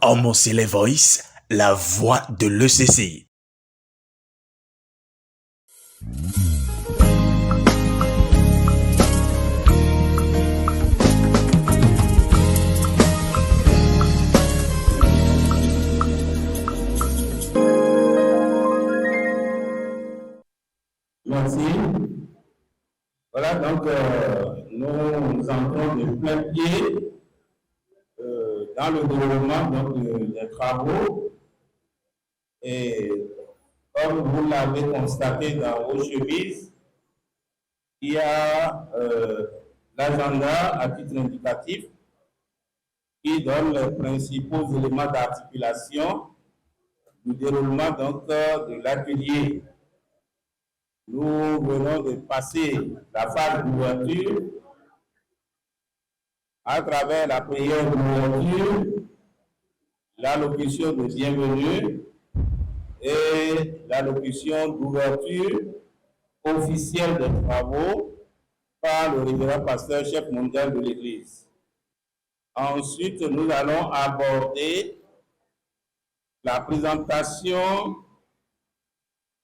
Homocele Voice, la voix de l'ECC. Merci. Voilà, donc nous entrons de plein pied dans le déroulement des travaux. Et comme vous l'avez constaté dans vos chemises, il y a l'agenda à titre indicatif qui donne les principaux éléments d'articulation du déroulement de l'atelier. Nous venons de passer la phase d'ouverture à travers la prière d'ouverture, l'allocution de bienvenue et l'allocution d'ouverture officielle des travaux par le révérend pasteur chef mondial de l'Église. Ensuite, nous allons aborder la présentation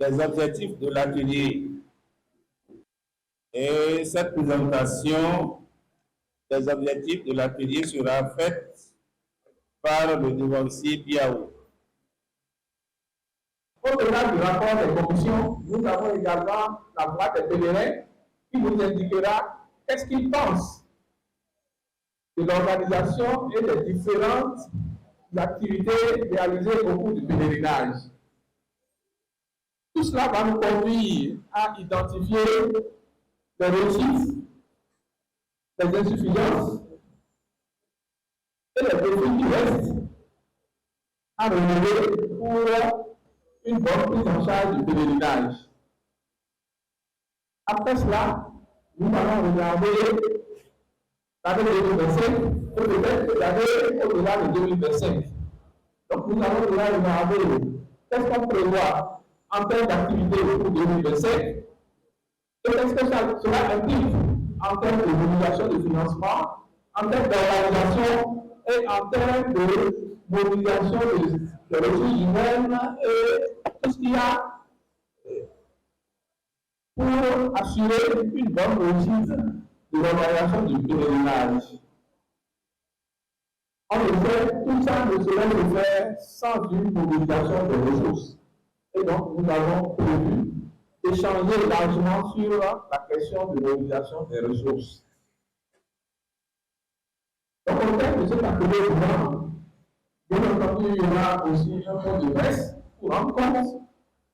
des objectifs de l'atelier. Et cette présentation des objectifs de l'atelier sera faite par le devancier Biaou. Au-delà du rapport des commissions, nous avons également la voix des pèlerins qui nous indiquera qu'est-ce qu'ils pensent de l'organisation et des différentes activités réalisées au cours du pèlerinage. Tout cela va nous conduire à identifier les réussites, les insuffisances et les défis qui restent à relever pour une bonne prise en charge du pèlerinage. Après cela, nous allons regarder l'année 2025 et peut-être l'année au-delà de 2025. Donc nous allons regarder qu'est-ce qu'on prévoit en termes d'activité pour 2025 et qu'est-ce que cela implique en termes de mobilisation de financement, en termes d'organisation et en termes de mobilisation des ressources humaines et tout ce qu'il y a pour assurer une bonne réussite de l'organisation du pèlerinage. En effet, tout ça ne saurait se faire sans une mobilisation des ressources. Et donc, nous avons prévu d'échanger largement sur la question de mobilisation des ressources. Donc, au terme de cet atelier, bien entendu, il y aura aussi un mot de presse pour rendre compte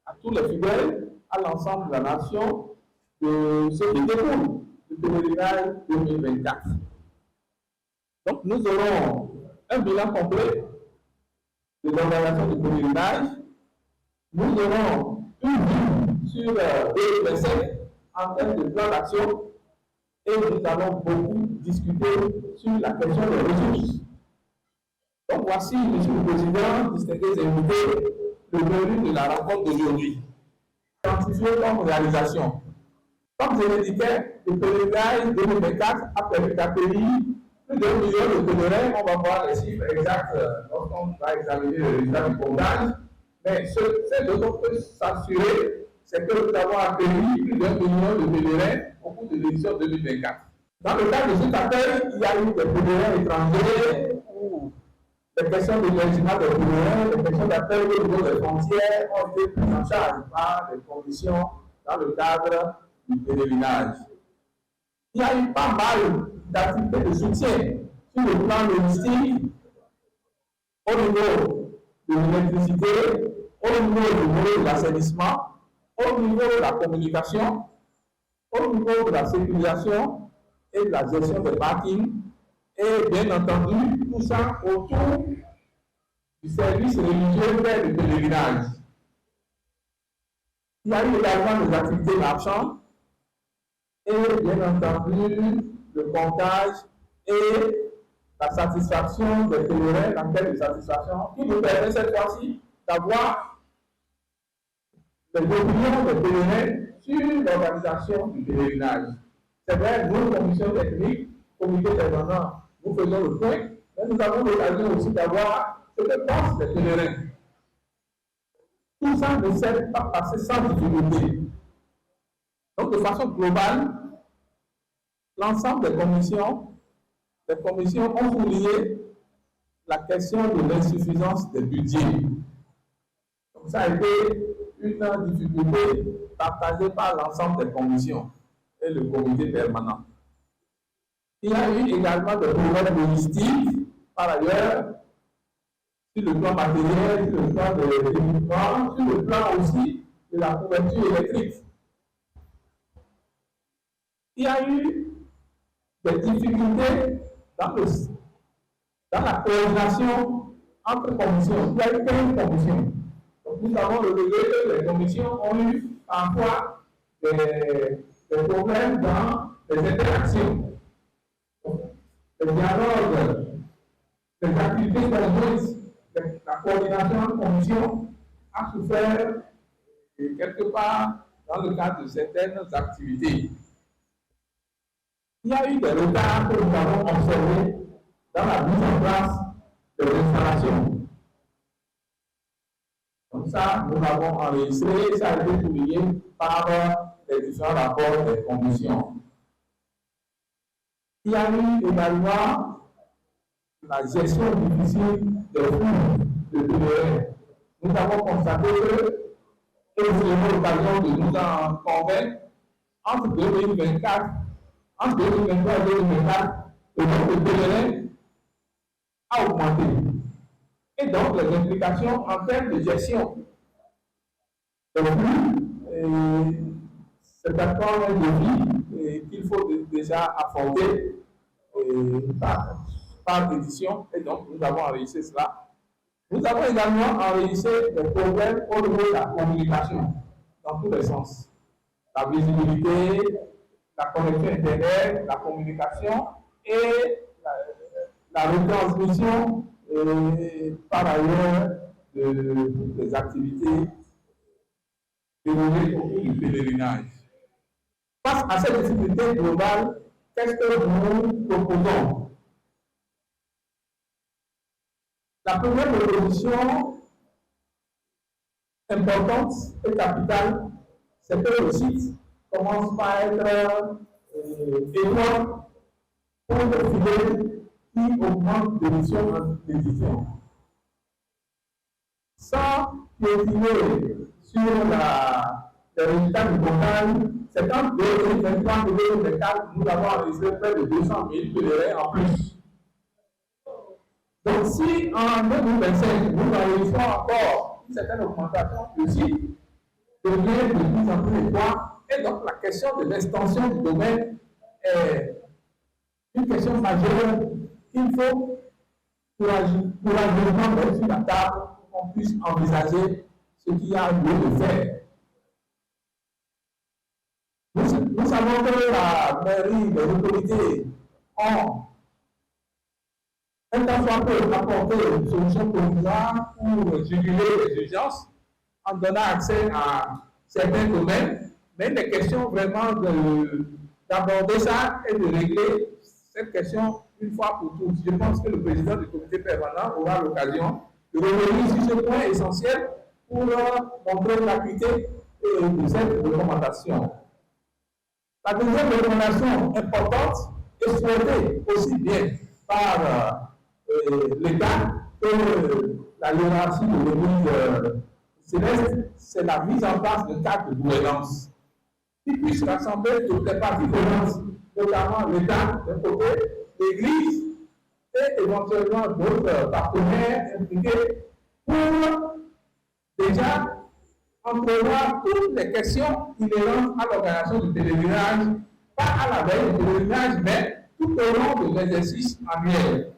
à tous les fidèles, à l'ensemble de la nation, de ce qui découle du pèlerinage 2024. Donc, nous aurons un bilan complet de l'organisation du pèlerinage. Nous aurons une vue sur 2025 en termes de plan d'action et nous allons beaucoup discuter sur la question des ressources. Donc, voici, Monsieur le Président, distingués invités, le menu de la rencontre d'aujourd'hui. Identifié comme réalisation. Comme je l'indiquais, le pèlerinage 2024 a permis d'accueillir plus de 1 million de pèlerins. On va voir les chiffres exacts lorsqu'on va examiner le résultat du comptage. Mais ce dont on peut s'assurer, c'est que nous avons accueilli plus de 1 million de pèlerins au cours de l'édition 2024. Dans le cadre de cet accueil, il y a eu des pèlerins étrangers où les questions de l'hébergement des pèlerins, les questions d'accueil au niveau des frontières ont été prises en charge par les commissions dans le cadre du pèlerinage. Il y a eu pas mal d'activités de soutien sur le plan logistique au niveau de l'électricité, au niveau de l'assainissement, au niveau de la communication, au niveau de la sécurisation et de la gestion des parkings, et bien entendu, tout ça autour du service religieux vers le pèlerinage. Il y a eu également des activités marchandes et bien entendu le comptage et la satisfaction des pèlerins, l'enquête de satisfaction, qui nous permet cette fois-ci d'avoir les opinions des pèlerins sur l'organisation du pèlerinage. C'est vrai, nous, commission technique, comité permanent, nous faisons le point, mais nous avons l'occasion aussi d'avoir ce que pensent les pèlerins. Tout ça ne s'est pas passé sans difficulté. Donc, de façon globale, l'ensemble des commissions ont souligné la question de l'insuffisance des budgets. Donc, ça a été une difficulté partagée par l'ensemble des commissions et le comité permanent. Il y a eu également des problèmes logistiques, par ailleurs, sur le plan matériel, sur le plan de l'équipement, sur le plan aussi de la couverture électrique. Il y a eu des difficultés dans la coordination entre commissions. Il y a eu 15 commissions. Donc nous avons relevé que les commissions ont eu parfois des problèmes dans les interactions. Le dialogue, les activités conjointes, la coordination en commission a souffert quelque part dans le cadre de certaines activités. Il y a eu des retards que nous avons observés dans la mise en place des installations. Donc ça, nous l'avons enregistré, ça a été publié par les différents rapports des commissions. Il y a eu également la gestion difficile des flux de pèlerins. Nous avons constaté que, et vous avez l'occasion de nous en convaincre, entre 2023 et 2024, le nombre de pèlerins a augmenté. Et donc, les implications en termes de gestion des flux, c'est encore un défi qu'il faut déjà affronter par édition, et donc nous avons enregistré cela. Nous avons également enregistré des problèmes au niveau de la communication, dans tous les sens. La visibilité, la connexion Internet, la communication et la retransmission par ailleurs de toutes les activités déroulées au cours du pèlerinage. Face à cette difficulté globale, qu'est-ce que nous proposons? La première proposition importante et capitale, c'est que le site commence par être étroit pour le filet qui augmente d'édition en édition. Sans piétiner sur les résultats du comptage, c'est en 2023 et 2024 nous avons enregistré près de 200 000 pèlerins en plus. Donc, si en 2025, nous enregistrons encore une certaine augmentation, le site devient de plus en plus étroit, et donc la question de l'extension du domaine est une question majeure qu'il faut courageusement mettre sur la table pour qu'on puisse envisager ce qu'il y a lieu de faire. Nous savons que la mairie, les autorités ont un temps soit peu apporter une solution provisoire pour juguler les urgences en donnant accès à certains domaines, mais les questions vraiment d'aborder ça et de régler cette question une fois pour toutes. Je pense que le président du comité permanent aura l'occasion de revenir sur ce point essentiel pour montrer l'acuité de cette recommandation. La deuxième recommandation importante est souhaitée aussi bien par l'État que la hiérarchie de l'Église céleste, c'est la mise en place de cadres de gouvernance qui puisse rassembler toutes les parties prenantes, notamment l'État d'un côté, l'Église et éventuellement d'autres partenaires impliqués pour déjà entrevoir toutes les questions inhérentes à l'organisation du pèlerinage, pas à la veille du pèlerinage, mais tout au long de l'exercice annuel.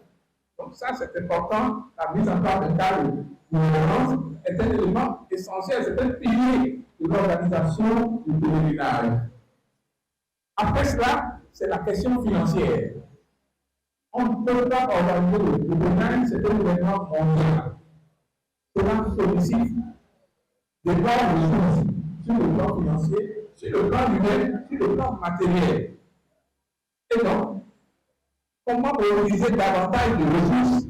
Donc ça, c'est important, la mise en place d'un cadre de gouvernance est un élément essentiel, c'est un pilier de l'organisation du pèlerinage. Après cela, c'est la question financière. On ne peut pas organiser le pèlerinage, c'est un événement mondial. Cela sollicite des grandes ressources sur le plan financier, sur le plan humain, sur le plan matériel. Et donc, comment mobiliser davantage de ressources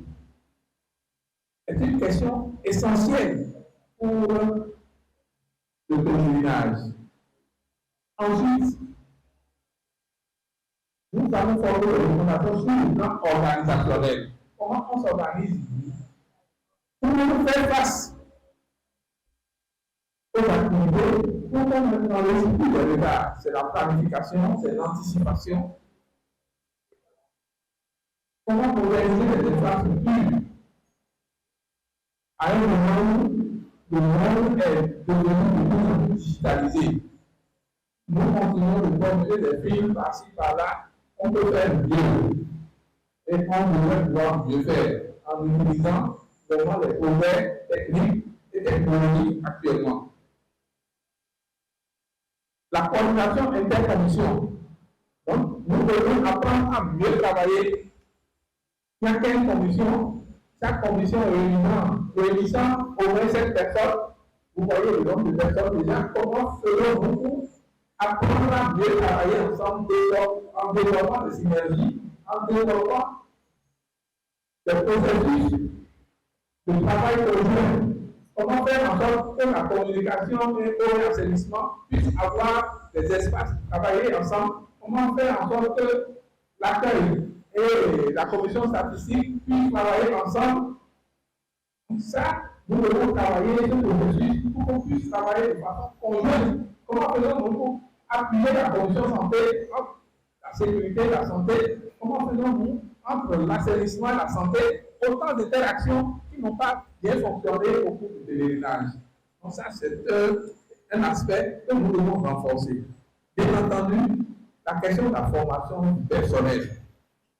est une question essentielle pour le pèlerinage. Ensuite, nous allons former des recommandations sur le plan organisationnel. Comment on s'organise pour faire face aux activités, pour qu'on mette dans l'esprit de l'État. C'est la planification, c'est l'anticipation. Comment organiser les infrastructures à un moment où le monde est devenu de plus en plus digitalisé. Nous continuons de formuler des films par-ci, par-là. On peut faire mieux. Et on devrait pouvoir mieux faire en utilisant vraiment les progrès techniques et technologiques actuellement. La coordination intercommission. Donc, nous devons apprendre à mieux travailler. Il y a 15 commissions. Chaque commission réunissant au moins 7 personnes. Vous voyez le nombre de personnes déjà. Comment faisons-nous pour apprendre à mieux travailler ensemble en développant des synergies, en développant des processus de travail conjoint? Comment faire en sorte que la communication et l'assainissement puissent avoir des espaces pour travailler ensemble? Comment faire en sorte que l'accueil et la commission statistique puissent travailler ensemble? Donc ça, nous devons travailler ce processus pour qu'on puisse travailler de façon conjointe. Comment faisons-nous pour appuyer la commission santé entre la sécurité, la santé? Comment faisons-nous entre l'assainissement et la santé? Autant d'interactions qui n'ont pas bien fonctionné au cours du pèlerinage. Donc ça, c'est un aspect que nous devons renforcer. Bien entendu, la question de la formation du personnel.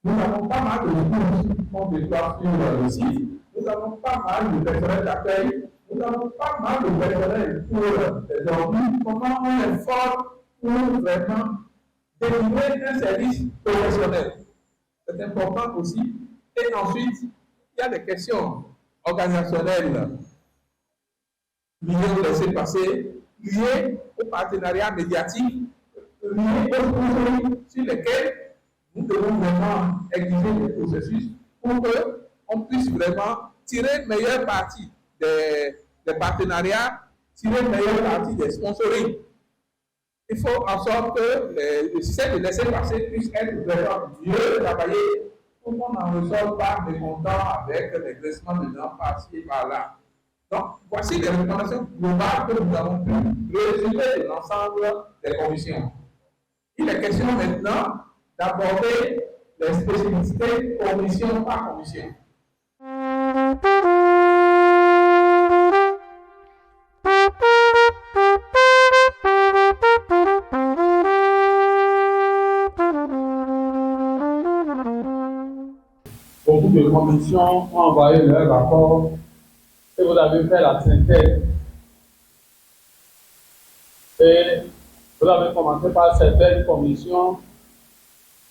Nous avons pas mal de cours qu'on déploie sur le site. Nous avons pas mal de personnel d'accueil. Nous avons pas mal de personnel pour les ordures. Comment on les forme pour vraiment délivrer un service professionnel? C'est important aussi. Et ensuite, il y a des questions organisationnelles liées au laissez-passer, liées au partenariat médiatique, liées aux sponsoring sur lesquels nous devons vraiment exiger des processus pour qu'on puisse vraiment tirer une meilleure partie des partenariats, tirer une meilleure partie des sponsoring. Il faut en sorte que le système de laissez-passer puisse être vraiment mieux travaillé pour qu'on n'en ressorte pas mécontent avec des graissements de dents par-ci et par-là. Donc, voici les recommandations globales que nous avons pu résumer de l'ensemble des commissions. Il est question maintenant d'aborder les spécificités commission par commission. Beaucoup de commissions ont envoyé leur rapport et vous avez fait la synthèse. Et vous avez commencé par certaines commissions.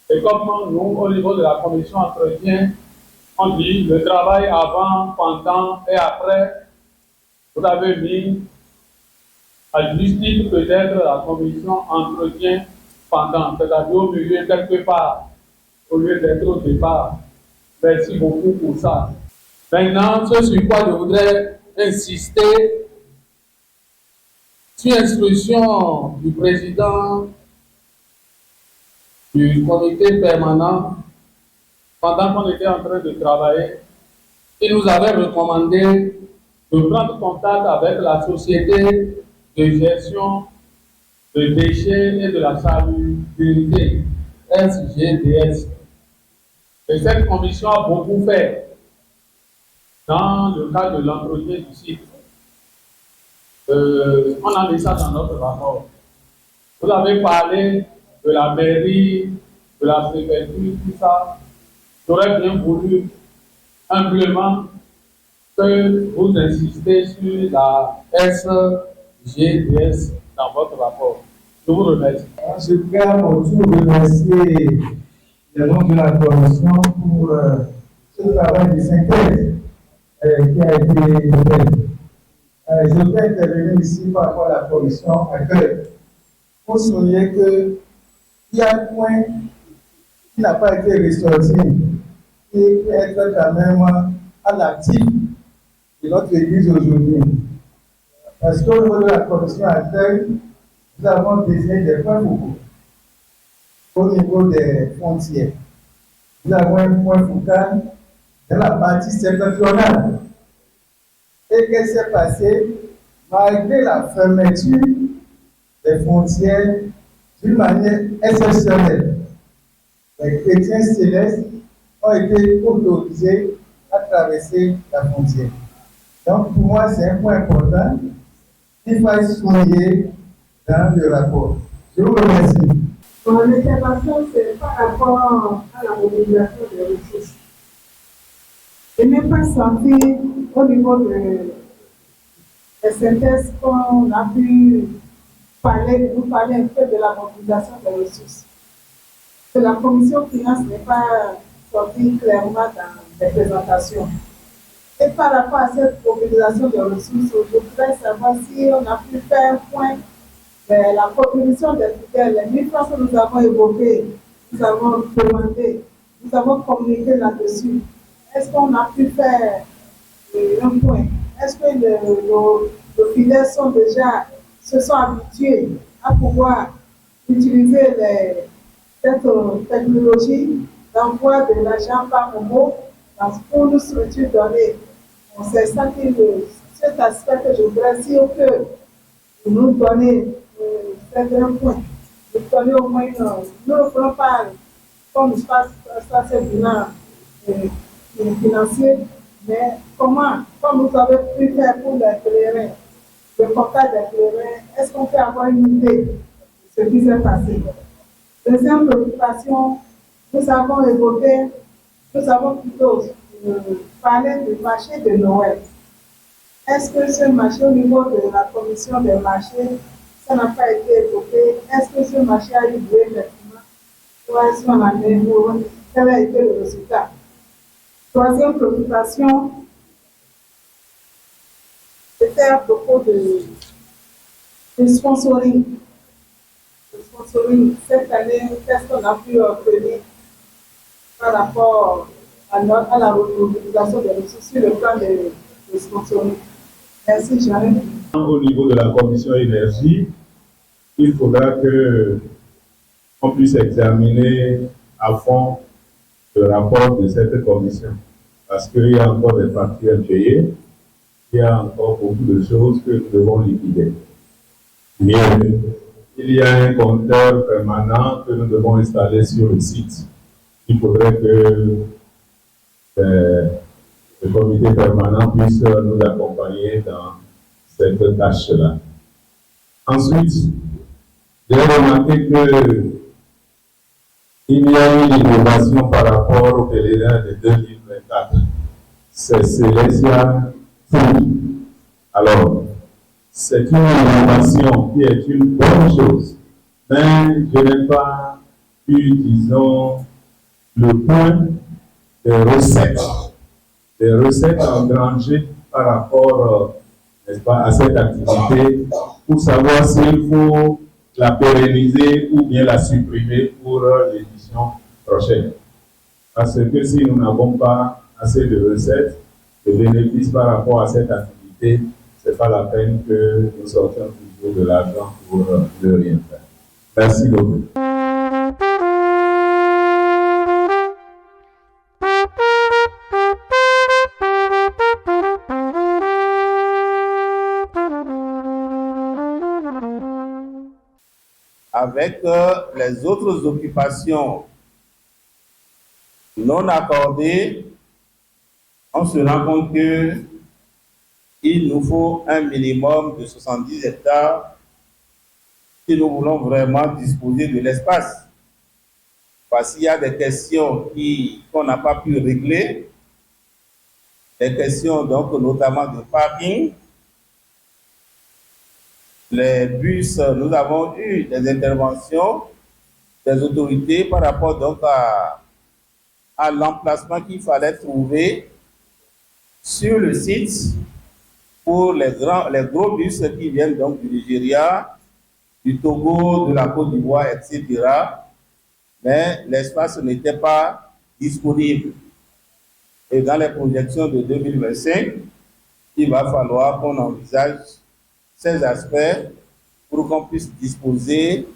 Et comme nous, au niveau de la commission entretien, on dit le travail avant, pendant et après, vous avez mis à juste titre peut-être la commission entretien pendant, c'est-à-dire au milieu quelque part, au lieu d'être au départ. Merci beaucoup pour ça. Maintenant, ce sur quoi je voudrais insister, sur instruction du président du comité permanent, pendant qu'on était en train de travailler, il nous avait recommandé de prendre contact avec la société de gestion de déchets et de la salubrité, SGDS. Et cette commission a beaucoup fait dans le cadre de l'entretien du site. On a mis ça dans notre rapport. Vous avez parlé de la mairie, de la préfecture, tout ça. J'aurais bien voulu humblement que vous insistez sur la SGDS dans votre rapport. Je vous remercie. Je voudrais à mon tour remercier les membres de la commission pour ce travail de synthèse qui a été fait. Je vais intervenir ici par rapport à la commission accueil. Pour souligner qu'il y a un point qui n'a pas été ressorti et qui est quand même à l'actif de notre Église aujourd'hui. Parce qu'au niveau de la commission accueil, nous avons désigné des points focaux au niveau des frontières. Nous avons un point focal dans la partie septentrionale. Et qu'est-ce qui s'est passé? Malgré la fermeture des frontières d'une manière exceptionnelle, les chrétiens célestes ont été autorisés à traverser la frontière. Donc, pour moi, c'est un point important qu'il faut souligner dans le rapport. Je vous remercie. Mon intervention, c'est par rapport à la mobilisation des ressources. Je n'ai pas senti au niveau des synthèses qu'on a pu nous parler un peu de la mobilisation des ressources. Que la commission finance n'est pas sortie clairement dans les présentations. Et par rapport à cette mobilisation des ressources, je voudrais savoir si on a pu faire un point de la contribution des tutelles, les 1000 francs que nous avons évoquées, nous avons demandé, nous avons communiqué là-dessus. Est-ce qu'on a pu faire un point? Est-ce que nos fidèles se sont habitués à pouvoir utiliser cette technologie d'envoi de l'argent par Momo pour nous structurer données? C'est ça cet aspect que je voudrais, si on peut nous donner certains points, nous donner au moins, nous ne voulons pas, comme ça c'est bilan financier, mais comme vous avez pu faire pour les pèlerins, le portail des pèlerins, est-ce qu'on peut avoir une idée de ce qui s'est passé? Deuxième préoccupation, nous avons plutôt parlé du marché de Noël. Est-ce que ce marché, au niveau de la commission des marchés, ça n'a pas été évoqué? Est-ce que ce marché a eu lieu effectivement? Ou est-ce qu'on a mis, quel a été le résultat? Troisième préoccupation, c'était à propos de sponsoring. Le sponsoring, cette année, qu'est-ce qu'on a pu obtenir par rapport à la mobilisation des ressources sur le plan de sponsoring? Merci, Jeanne. Au niveau de la commission énergie, il faudra qu'on puisse examiner à fond le rapport de cette commission. Parce qu'il y a encore des factures à payer, il y a encore beaucoup de choses que nous devons liquider. Mais il y a un compteur permanent que nous devons installer sur le site. Il faudrait que le comité permanent puisse nous accompagner dans cette tâche-là. Ensuite, j'ai remarqué qu'il y a eu une innovation par rapport au pèlerin de 2024. C'est Celestia Food. Alors, c'est une innovation qui est une bonne chose, mais je n'ai pas eu, disons, le point des recettes engrangées par rapport, n'est-ce pas, à cette activité, pour savoir s'il faut la pérenniser ou bien la supprimer pour l'édition prochaine. Parce que si nous n'avons pas assez de recettes, de bénéfices par rapport à cette activité, ce n'est pas la peine que nous sortions toujours de l'argent pour ne rien faire. Merci beaucoup. Avec les autres occupations non accordées, on se rend compte qu'il nous faut un minimum de 70 hectares si nous voulons vraiment disposer de l'espace. Parce qu'il y a des questions qu'on n'a pas pu régler, des questions donc notamment de parking. Les bus, nous avons eu des interventions des autorités par rapport donc à l'emplacement qu'il fallait trouver sur le site pour les gros bus qui viennent donc du Nigeria, du Togo, de la Côte d'Ivoire, etc. Mais l'espace n'était pas disponible. Et dans les projections de 2025, il va falloir qu'on envisage ces aspects pour qu'on puisse disposer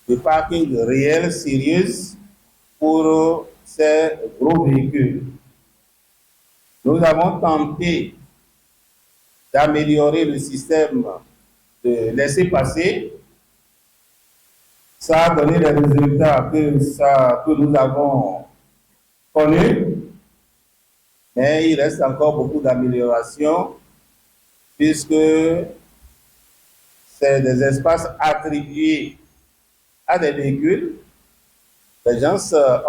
de parking réels, sérieux pour ces gros véhicules. Nous avons tenté d'améliorer le système de laisser-passer. Ça a donné les résultats que nous avons connus, mais il reste encore beaucoup d'améliorations puisque c'est des espaces attribués à des véhicules. Les gens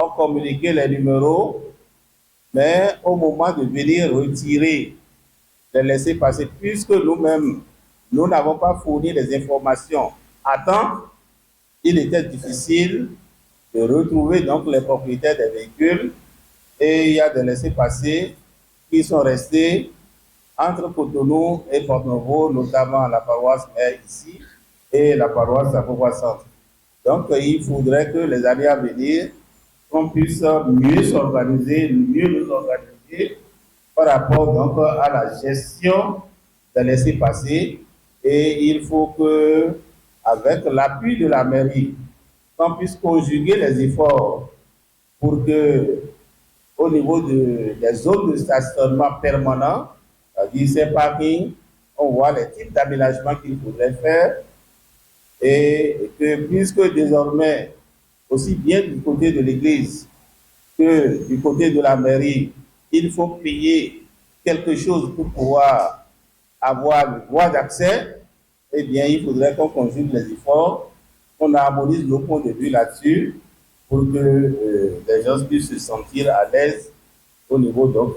ont communiqué les numéros, mais au moment de venir retirer les laissez-passer, puisque nous-mêmes, nous n'avons pas fourni les informations à temps, il était difficile de retrouver donc les propriétaires des véhicules et il y a des laissez-passer qui sont restés entre Cotonou et Port-Novo, notamment la paroisse mère ici et la paroisse Saint-Paul Centre. Donc, il faudrait que les années à venir, qu'on puisse mieux s'organiser, mieux nous organiser par rapport donc à la gestion des laissez-passer. Et il faut que, avec l'appui de la mairie, qu'on puisse conjuguer les efforts pour que, au niveau des zones de stationnement permanent, c'est-à-dire ces parkings, on voit les types d'aménagements qu'il faudrait faire et que puisque désormais, aussi bien du côté de l'église que du côté de la mairie, il faut payer quelque chose pour pouvoir avoir une voie d'accès, eh bien, il faudrait qu'on conjugue les efforts, qu'on harmonise nos points de vue là-dessus pour que les gens puissent se sentir à l'aise au niveau donc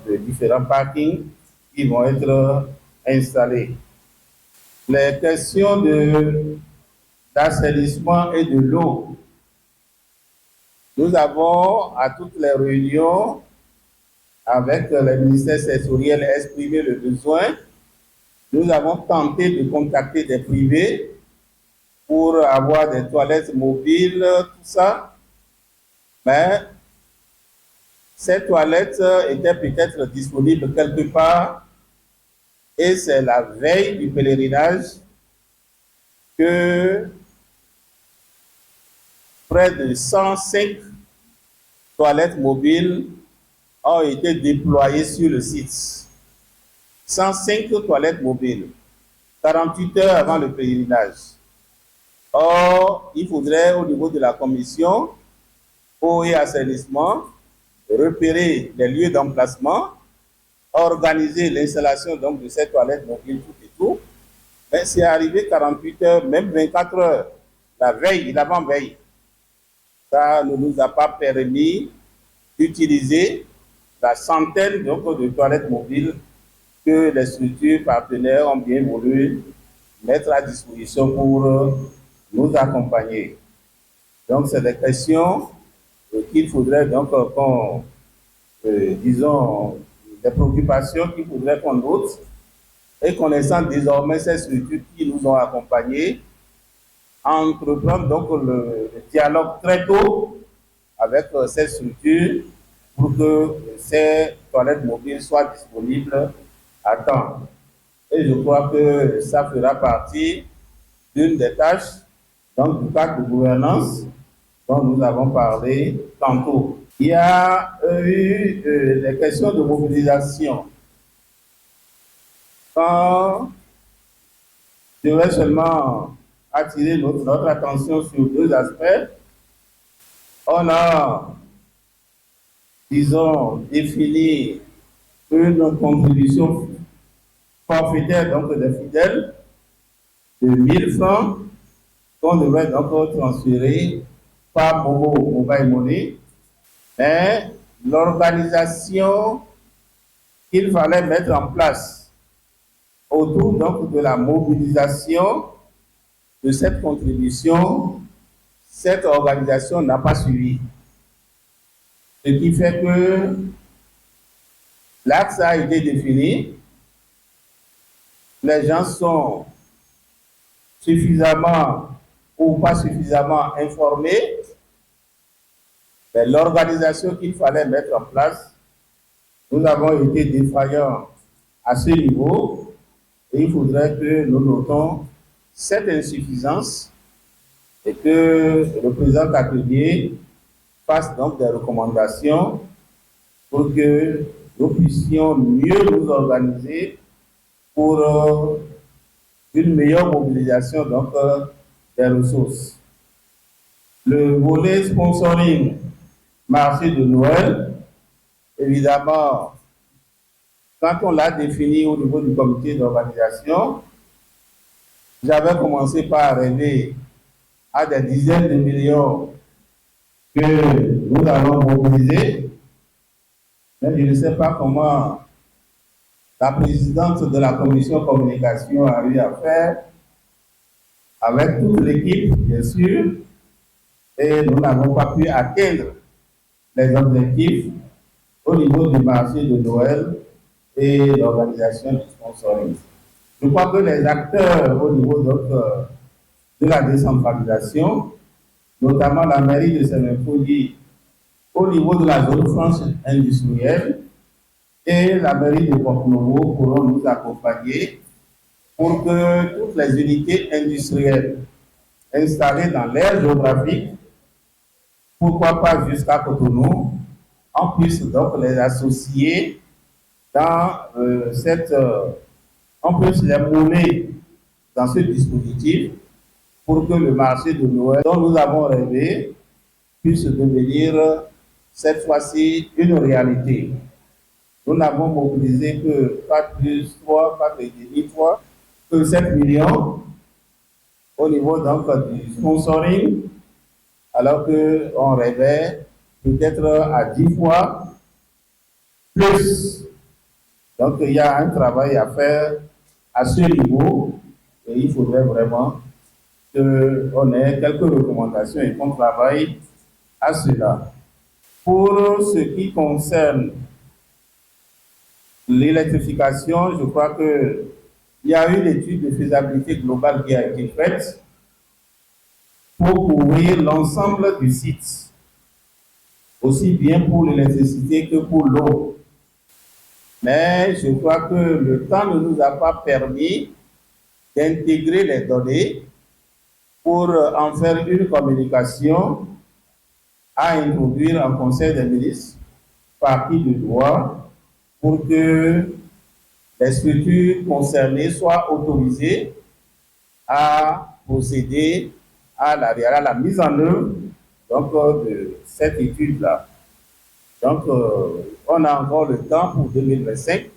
de différents parkings qui vont être installés. Les questions d'assainissement et de l'eau. Nous avons, à toutes les réunions, avec les ministères sectoriels, exprimé le besoin. Nous avons tenté de contacter des privés pour avoir des toilettes mobiles, tout ça. Mais ces toilettes étaient peut-être disponibles quelque part et c'est la veille du pèlerinage que près de 105 toilettes mobiles ont été déployées sur le site. 105 toilettes mobiles, 48 heures avant le pèlerinage. Or, il faudrait au niveau de la commission eau et assainissement repérer les lieux d'emplacement, organiser l'installation donc de ces toilettes mobiles, tout et tout. Mais c'est arrivé 48 heures, même 24 heures, la veille, l'avant-veille. Ça ne nous a pas permis d'utiliser la centaine donc, de toilettes mobiles que les structures partenaires ont bien voulu mettre à disposition pour nous accompagner. Donc, c'est des questions qu'il faudrait donc qu'on, disons, des préoccupations qu'il faudrait qu'on note et connaissant désormais ces structures qui nous ont accompagnés, entreprendre donc le dialogue très tôt avec ces structures pour que ces toilettes mobiles soient disponibles à temps. Et je crois que ça fera partie d'une des tâches donc, du cadre de gouvernance dont nous avons parlé tantôt. Il y a eu des questions de mobilisation. Quand je vais seulement attirer notre attention sur deux aspects, on a, disons, défini une contribution forfaitaire donc des fidèles de 1000 francs qu'on devrait donc transférer par mobile money. Mais l'organisation qu'il fallait mettre en place autour donc de la mobilisation de cette contribution, cette organisation n'a pas suivi. Ce qui fait que l'axe a été défini, les gens sont suffisamment ou pas suffisamment informés, mais l'organisation qu'il fallait mettre en place, nous avons été défaillants à ce niveau et il faudrait que nous notons cette insuffisance et que le président atelier fasse donc des recommandations pour que nous puissions mieux nous organiser pour une meilleure mobilisation donc, des ressources. Le volet sponsoring marché de Noël, évidemment, quand on l'a défini au niveau du comité d'organisation, j'avais commencé par rêver à des dizaines de millions que nous allons mobiliser, mais je ne sais pas comment la présidente de la commission communication a eu à faire avec toute l'équipe, bien sûr, et nous n'avons pas pu atteindre les objectifs au niveau du marché de Noël et l'organisation du sponsoring. Je crois que les acteurs au niveau de la décentralisation, notamment la mairie de Sénéfouli, au niveau de la zone franche industrielle, et la mairie de Porto-Novo pourront nous accompagner pour que toutes les unités industrielles installées dans l'aire géographique, pourquoi pas jusqu'à Cotonou, on puisse donc les associer dans on puisse les mouler dans ce dispositif pour que le marché de Noël dont nous avons rêvé puisse devenir cette fois-ci une réalité. Nous n'avons mobilisé que pas plus 3, pas et demi fois, que 7 millions au niveau donc du sponsoring, alors qu'on rêvait peut-être à 10 fois plus. Donc il y a un travail à faire à ce niveau et il faudrait vraiment qu'on ait quelques recommandations et qu'on travaille à cela. Pour ce qui concerne l'électrification, je crois qu'il y a une étude de faisabilité globale qui a été faite pour couvrir l'ensemble du site, aussi bien pour l'électricité que pour l'eau. Mais je crois que le temps ne nous a pas permis d'intégrer les données pour en faire une communication à introduire en Conseil des ministres, partie du droit, pour que les structures concernées soient autorisées à procéder à la mise en œuvre donc, de cette étude-là. Donc, on a encore le temps pour 2025.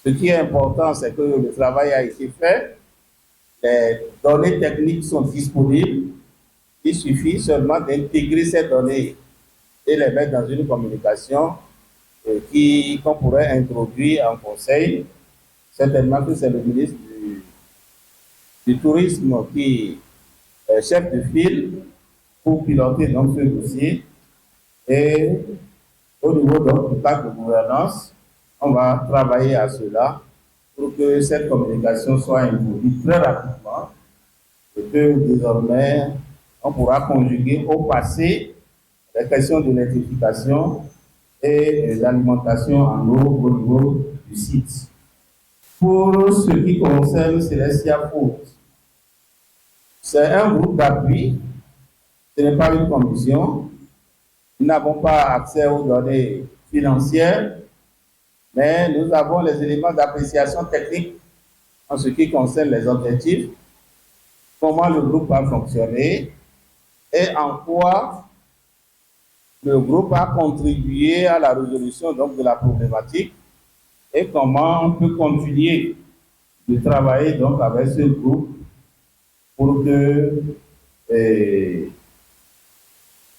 Ce qui est important, c'est que le travail a été fait. Les données techniques sont disponibles. Il suffit seulement d'intégrer ces données et les mettre dans une communication qu'on pourrait introduire en conseil. Certainement que c'est le ministre du Tourisme qui est chef de file pour piloter donc ce dossier. Et au niveau donc, du cadre de gouvernance, on va travailler à cela pour que cette communication soit introduite très rapidement et que désormais on pourra conjuguer au passé les questions de l'électrification et l'alimentation en eau au niveau du site. Pour ce qui concerne Celestia Food, c'est un groupe d'appui, ce n'est pas une commission. Nous n'avons pas accès aux données financières, mais nous avons les éléments d'appréciation technique en ce qui concerne les objectifs, comment le groupe va fonctionner et en quoi le groupe a contribué à la résolution donc, de la problématique et comment on peut continuer de travailler donc, avec ce groupe pour que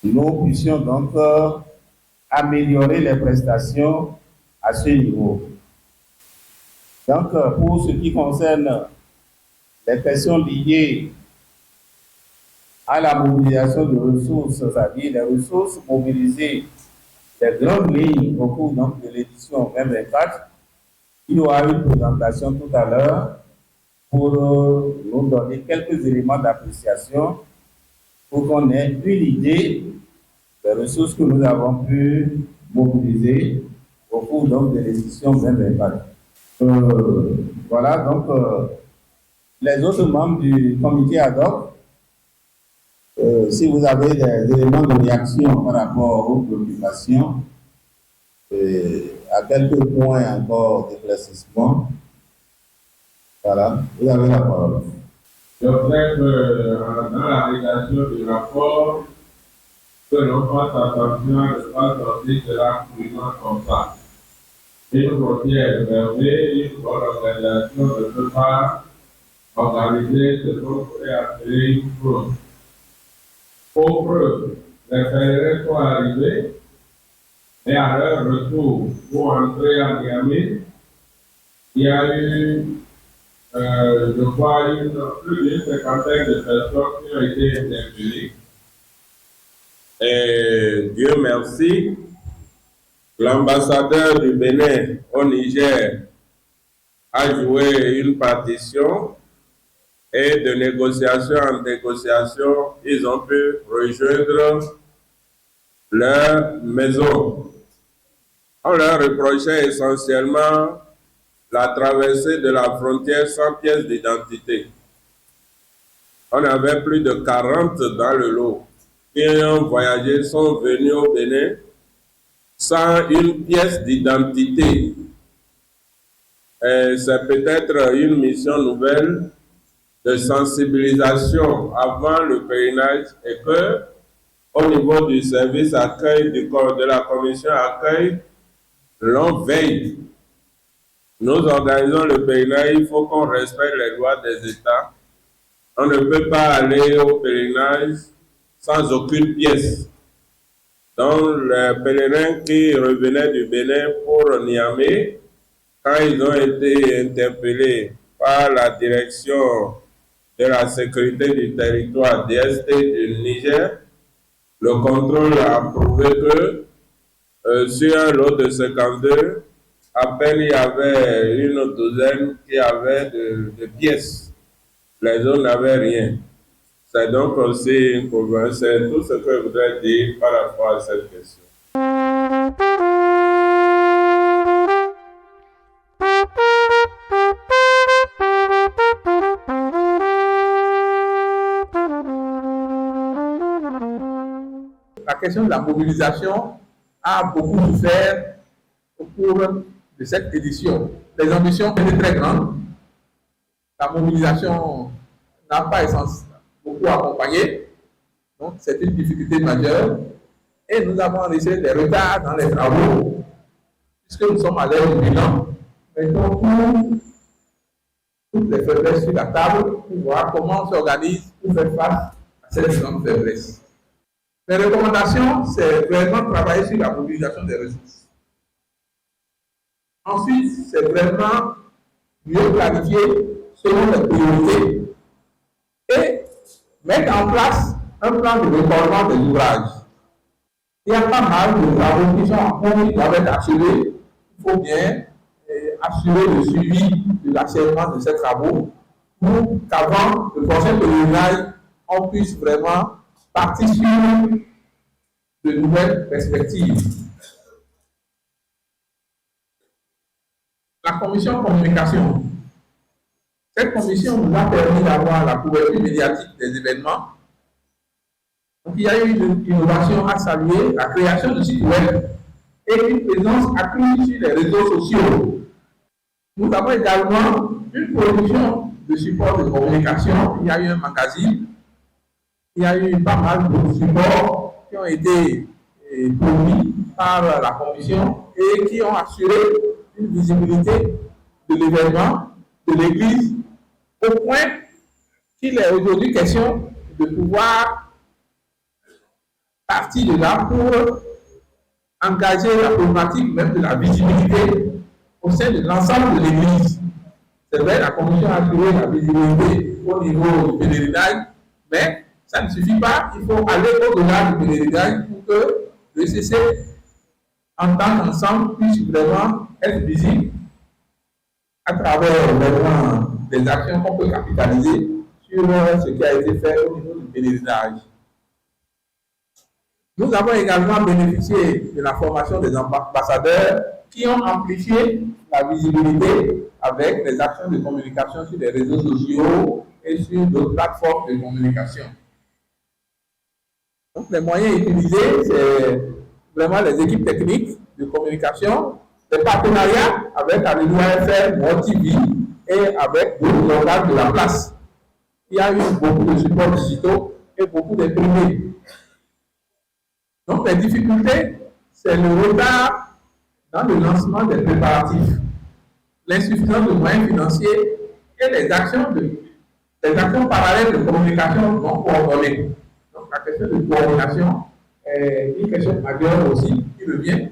nous puissions donc améliorer les prestations à ce niveau. Donc, pour ce qui concerne les questions liées à la mobilisation de ressources, c'est-à-dire les ressources mobilisées, les grandes lignes au cours donc, de l'édition 2024, il y aura une présentation tout à l'heure pour nous donner quelques éléments d'appréciation pour qu'on ait une idée des ressources que nous avons pu mobiliser au cours donc, de l'édition 2024. Voilà, donc les autres membres du comité ad hoc, si vous avez des éléments de réaction par rapport aux préoccupations, à quelques points encore d'éclaircissement, voilà, vous avez la parole. Je voudrais que dans la rédaction du rapport, que l'on fasse attention à ne pas sortir de la prudence comme ça. Une frontière fermée, une bonne organisation ne peut pas organiser ce qu'on pourrait appeler une fraude. Pour preuve, les pèlerins sont arrivés et à leur retour pour entrer à Niamey, il y a eu, je crois, plus d'une cinquantaine de personnes qui ont été interpellées. Et Dieu merci, l'ambassadeur du Bénin au Niger a joué une partition et de négociation en négociation, ils ont pu rejoindre leur maison. On leur reprochait essentiellement la traversée de la frontière sans pièce d'identité. On avait plus de 40 dans le lot qui ont voyagé, sont venus au Bénin sans une pièce d'identité. C'est peut-être une mission nouvelle de sensibilisation avant le pèlerinage et que, au niveau du service accueil de la commission accueil, l'on veille. Nous organisons le pèlerinage, il faut qu'on respecte les lois des États. On ne peut pas aller au pèlerinage sans aucune pièce. Donc, les pèlerins qui revenaient du Bénin pour Niamey, quand ils ont été interpellés par la direction de la sécurité du territoire DST du Niger, le contrôle a prouvé que sur un lot de 52, à peine il y avait une douzaine qui avait de pièces. Les autres n'avaient rien. C'est donc aussi une province. C'est tout ce que je voudrais dire par rapport à cette question. La question de la mobilisation a beaucoup souffert au cours de cette édition. Les ambitions étaient très grandes. La mobilisation n'a pas beaucoup accompagné. Donc, c'est une difficulté majeure. Et nous avons enregistré des retards dans les travaux, puisque nous sommes à l'heure du bilan. Mettons toutes les faiblesses sur la table pour voir comment on s'organise pour faire face à cette grande faiblesse. Les recommandations, c'est vraiment travailler sur la mobilisation des ressources. Ensuite, c'est vraiment mieux planifier selon les priorités et mettre en place un plan de déploiement des ouvrages. Il y a pas mal de travaux qui sont en cours, qui doivent être achevés. Il faut bien assurer le suivi de l'achèvement de ces travaux pour qu'avant le prochain pèlerinage, on puisse vraiment partir sur de nouvelles perspectives. La commission communication. Cette commission nous a permis d'avoir la couverture médiatique des événements. Donc, il y a eu une innovation à saluer, la création de sites web et une présence accrue sur les réseaux sociaux. Nous avons également une production de support de communication. Il y a eu un magazine, il y a eu pas mal de supports qui ont été produits par la commission et qui ont assuré une visibilité de l'événement, de l'Église, au point qu'il est aujourd'hui question de pouvoir partir de là pour engager la problématique même de la visibilité au sein de l'ensemble de l'Église. C'est vrai, la commission a assuré la visibilité au niveau du pèlerinage, mais ça ne suffit pas, il faut aller au-delà du pèlerinage pour que le CC, en tant qu'ensemble, puisse vraiment être visible à travers vraiment des actions qu'on peut capitaliser sur ce qui a été fait au niveau du pèlerinage. Nous avons également bénéficié de la formation des ambassadeurs qui ont amplifié la visibilité avec les actions de communication sur les réseaux sociaux et sur d'autres plateformes de communication. Donc, les moyens utilisés, c'est vraiment les équipes techniques de communication, les partenariats avec Alléluia FM, World TV et avec d'autres organes de la place. Il y a eu beaucoup de supports digitaux et beaucoup d'imprimés. Donc, les difficultés, c'est le retard dans le lancement des préparatifs, l'insuffisance de moyens financiers et les actions parallèles de communication non coordonnées. Donc, la question de coordination est une question majeure aussi qui revient.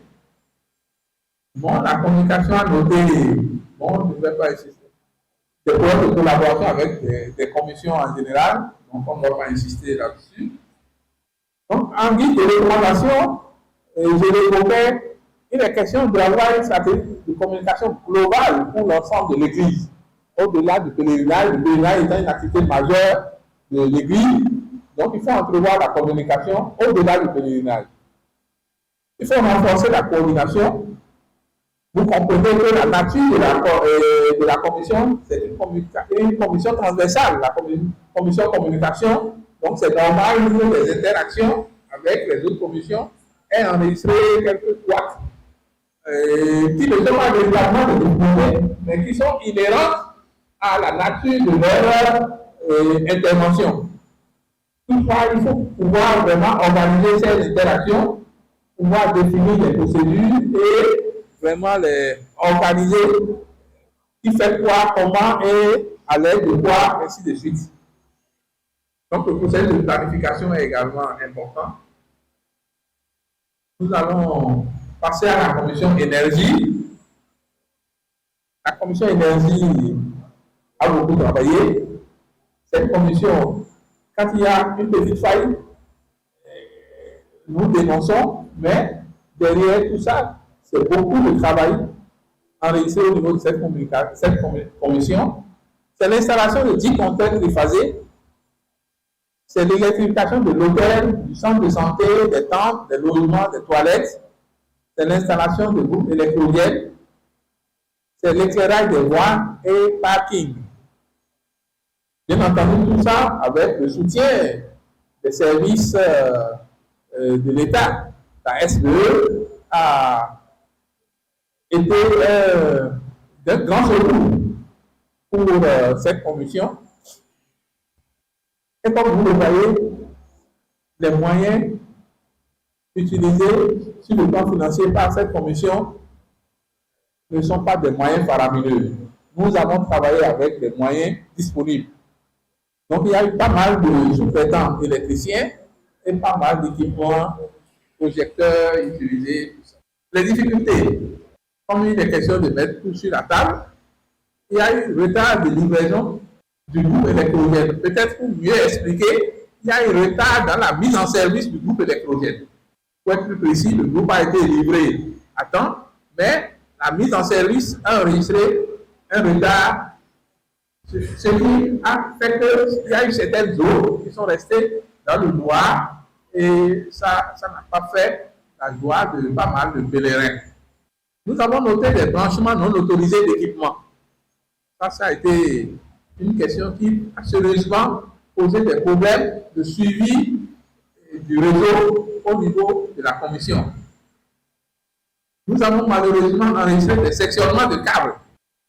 Bon, la communication a noté, bon, je ne vais pas insister, des problèmes de collaboration avec des commissions en général, donc on ne va pas insister là-dessus. Donc, en guise de recommandation, je développais, il est question d'avoir une stratégie de communication globale pour l'ensemble de l'Église. Au-delà du pèlerinage étant une activité majeure de l'Église, donc il faut entrevoir la communication au-delà du pèlerinage. Il faut renforcer la coordination. Vous comprenez que la nature de la commission, c'est une commission transversale, la commission communication. Donc, c'est normal, il faut des interactions avec les autres commissions et enregistrer quelques couacs qui ne sont pas véritablement développés, mais qui sont inhérentes à la nature de leur intervention. Toutefois, il faut pouvoir vraiment organiser ces interactions, pouvoir définir les procédures et vraiment les organiser, qui fait quoi, comment et à l'aide de quoi, ainsi de suite. Donc, le processus de planification est également important. Nous allons passer à la commission énergie. La commission énergie a beaucoup travaillé. Cette commission, quand il y a une petite faille, nous dénonçons, mais derrière tout ça, c'est beaucoup de travail enregistré au niveau de cette commission. C'est l'installation de 10 compteurs triphasés. C'est l'électrification de l'hôtel, du centre de santé, des tentes, des logements, des toilettes. C'est l'installation de groupes électrogènes. C'est l'éclairage des voies et parking. Bien entendu, tout ça avec le soutien des services de l'État. La SBE a été d'un grand secours pour cette commission. Et comme vous le voyez, les moyens utilisés sur le plan financier par cette commission ne sont pas des moyens faramineux. Nous avons travaillé avec des moyens disponibles. Donc, il y a eu pas mal de sous-traitants électriciens et pas mal d'équipements, projecteurs utilisés. Tout ça. Les difficultés, comme il est question de mettre tout sur la table, il y a eu retard de livraison du groupe électrogène. Peut-être pour mieux expliquer, il y a eu retard dans la mise en service du groupe électrogène. Pour être plus précis, le groupe a été livré à temps, mais la mise en service a enregistré un retard, ce qui a fait qu'il y a eu certaines zones qui sont restées dans le noir et ça n'a pas fait la joie de pas mal de pèlerins. Nous avons noté des branchements non autorisés d'équipement. Ça a été une question qui a sérieusement posé des problèmes de suivi du réseau au niveau de la commission. Nous avons malheureusement enregistré des sectionnements de câbles,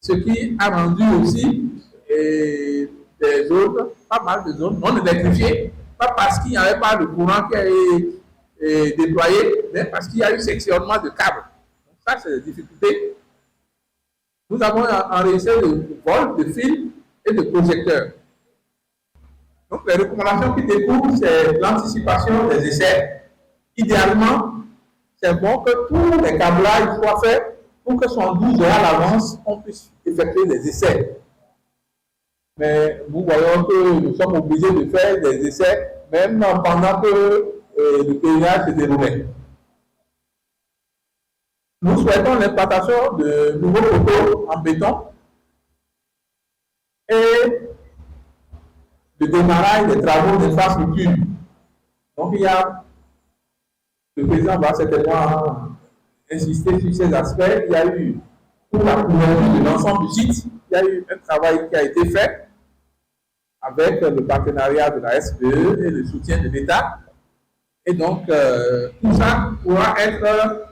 ce qui a rendu aussi des zones, pas mal de zones non électrifiées, pas parce qu'il n'y avait pas de courant qui a été déployé, mais parce qu'il y a eu sectionnement de câbles. Donc ça, c'est des difficultés. Nous avons enregistré le vol de fils et de projecteurs. Donc, les recommandations qui découlent, c'est l'anticipation des essais. Idéalement, c'est bon que tous les câblages soient faits pour que 72 heures à l'avance, on puisse effectuer des essais. Mais nous voyons que nous sommes obligés de faire des essais même pendant que le pèlerinage se déroulait. Nous souhaitons l'implantation de nouveaux poteaux en béton et le démarrage des travaux d'infrastructure. Donc, il y a Le président va certainement insister sur ces aspects. Il y a eu, pour la couverture de l'ensemble du site, il y a eu un travail qui a été fait avec le partenariat de la SPE et le soutien de l'État. Et donc, tout ça pourra être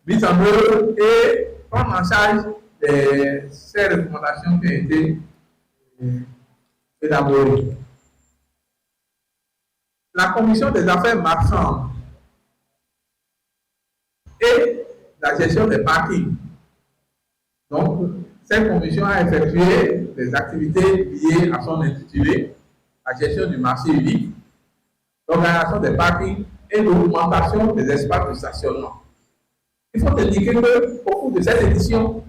mis en œuvre et prendre en charge ces recommandations qui ont été élaborées. La commission des affaires marchandes et la gestion des parkings. Donc, cette commission a effectué des activités liées à son intitulé, la gestion du marché unique, l'organisation des parkings et l'augmentation des espaces de stationnement. Il faut indiquer qu'au cours de cette édition,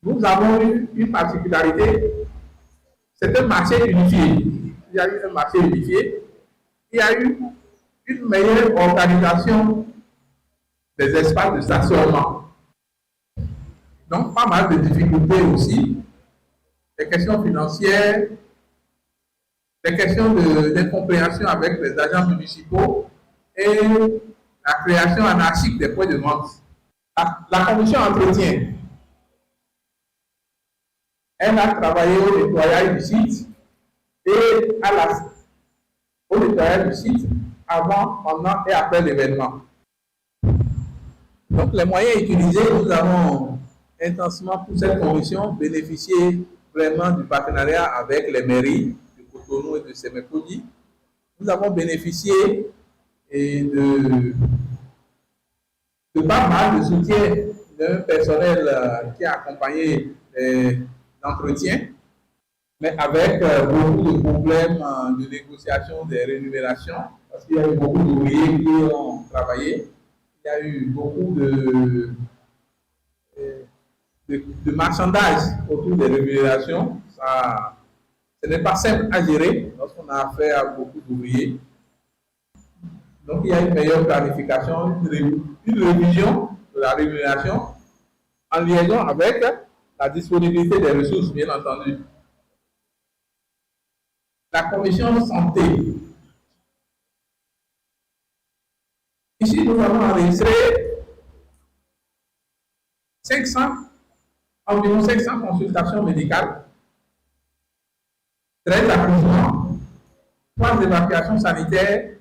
nous avons eu une particularité, c'est un marché unifié. Il y a eu un marché unifié, il y a eu une meilleure organisation des espaces de stationnement. Donc, pas mal de difficultés aussi, des questions financières, des questions d'incompréhension avec les agents municipaux et la création anarchique des points de vente. La commission entretien, elle a travaillé au nettoyage du site et au nettoyage du site avant, pendant et après l'événement. Donc, les moyens utilisés, nous avons intensément pour cette commission bénéficié vraiment du partenariat avec les mairies de Cotonou et de Sémékodi. Nous avons bénéficié de pas mal de soutien d'un personnel qui a accompagné l'entretien, mais avec beaucoup de problèmes de négociation des rémunérations, parce qu'il y a eu beaucoup d'ouvriers qui ont travaillé. Il y a eu beaucoup de marchandage autour des rémunérations. Ce n'est pas simple à gérer lorsqu'on a affaire à beaucoup d'ouvriers. Donc, il y a une meilleure planification, une révision de la rémunération en liaison avec la disponibilité des ressources, bien entendu. La commission santé. Ici, nous avons enregistré environ 500 consultations médicales, 13 accouchements, 3 évacuations sanitaires,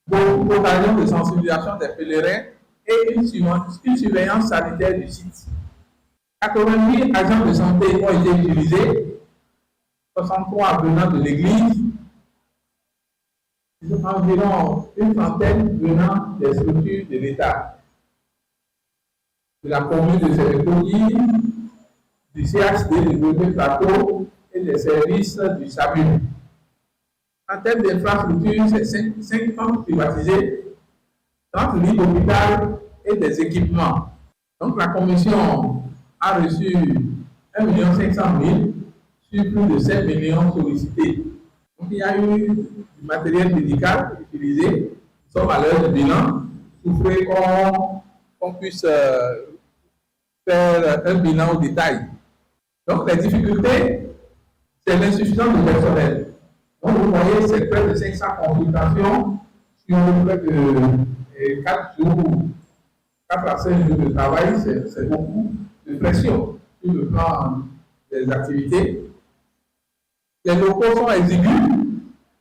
beaucoup d'occasions de sensibilisation des pèlerins et une surveillance sanitaire du site. 88 agents de santé ont été utilisés, 63 venant de l'église, environ une trentaine venant des structures de l'État, de la commune de Sémékodi, du CHD de Gourmet Plateau et des services du SAMU. En termes d'infrastructures, c'est 5 camps privatisés, 30 lits d'hôpital et des équipements. Donc la commission a reçu 1 500 000 sur plus de 7 millions sollicités. Donc il y a eu du matériel médical utilisé, nous sommes à l'heure du bilan, souffrez qu'on puisse faire un bilan au détail. Donc les difficultés, c'est l'insuffisance de personnel. Donc vous voyez, c'est près de 500 consultations sur près de 4 jours, 4 à 5 jours de travail, c'est beaucoup de pression sur le plan des activités. Les locaux sont exigus,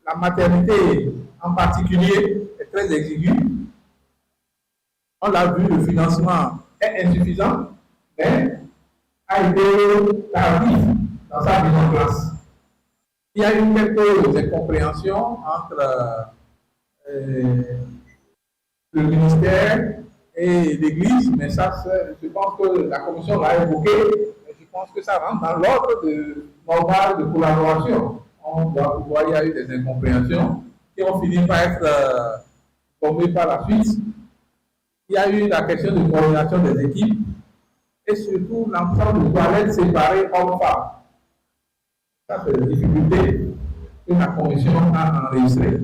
la maternité en particulier est très exiguë. On l'a vu, le financement est insuffisant, mais a été tardif dans sa mise en place. Il y a eu quelques incompréhensions entre le ministère et l'Église, mais ça, je pense que la commission l'a évoqué, mais je pense que ça rentre dans l'ordre normal de collaboration. On voit qu'il y a eu des incompréhensions qui ont fini par être tombées par la suite. Il y a eu la question de coordination des équipes et surtout l'ensemble de toilettes séparées hommes-femmes. Ça, c'est la difficulté que la commission a enregistrée.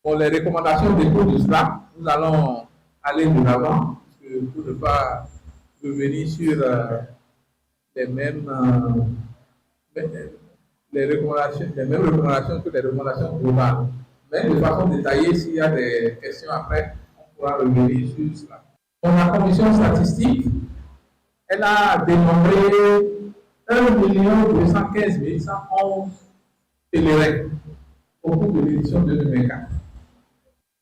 Pour les recommandations découlent de cela, nous allons aller de l'avant, pour ne pas revenir sur les mêmes recommandations que les recommandations globales. Mais de façon détaillée, s'il y a des questions après, on pourra revenir sur cela. Donc, la commission statistique, elle a dénombré 1 215 111 pèlerins au cours de l'édition 2024,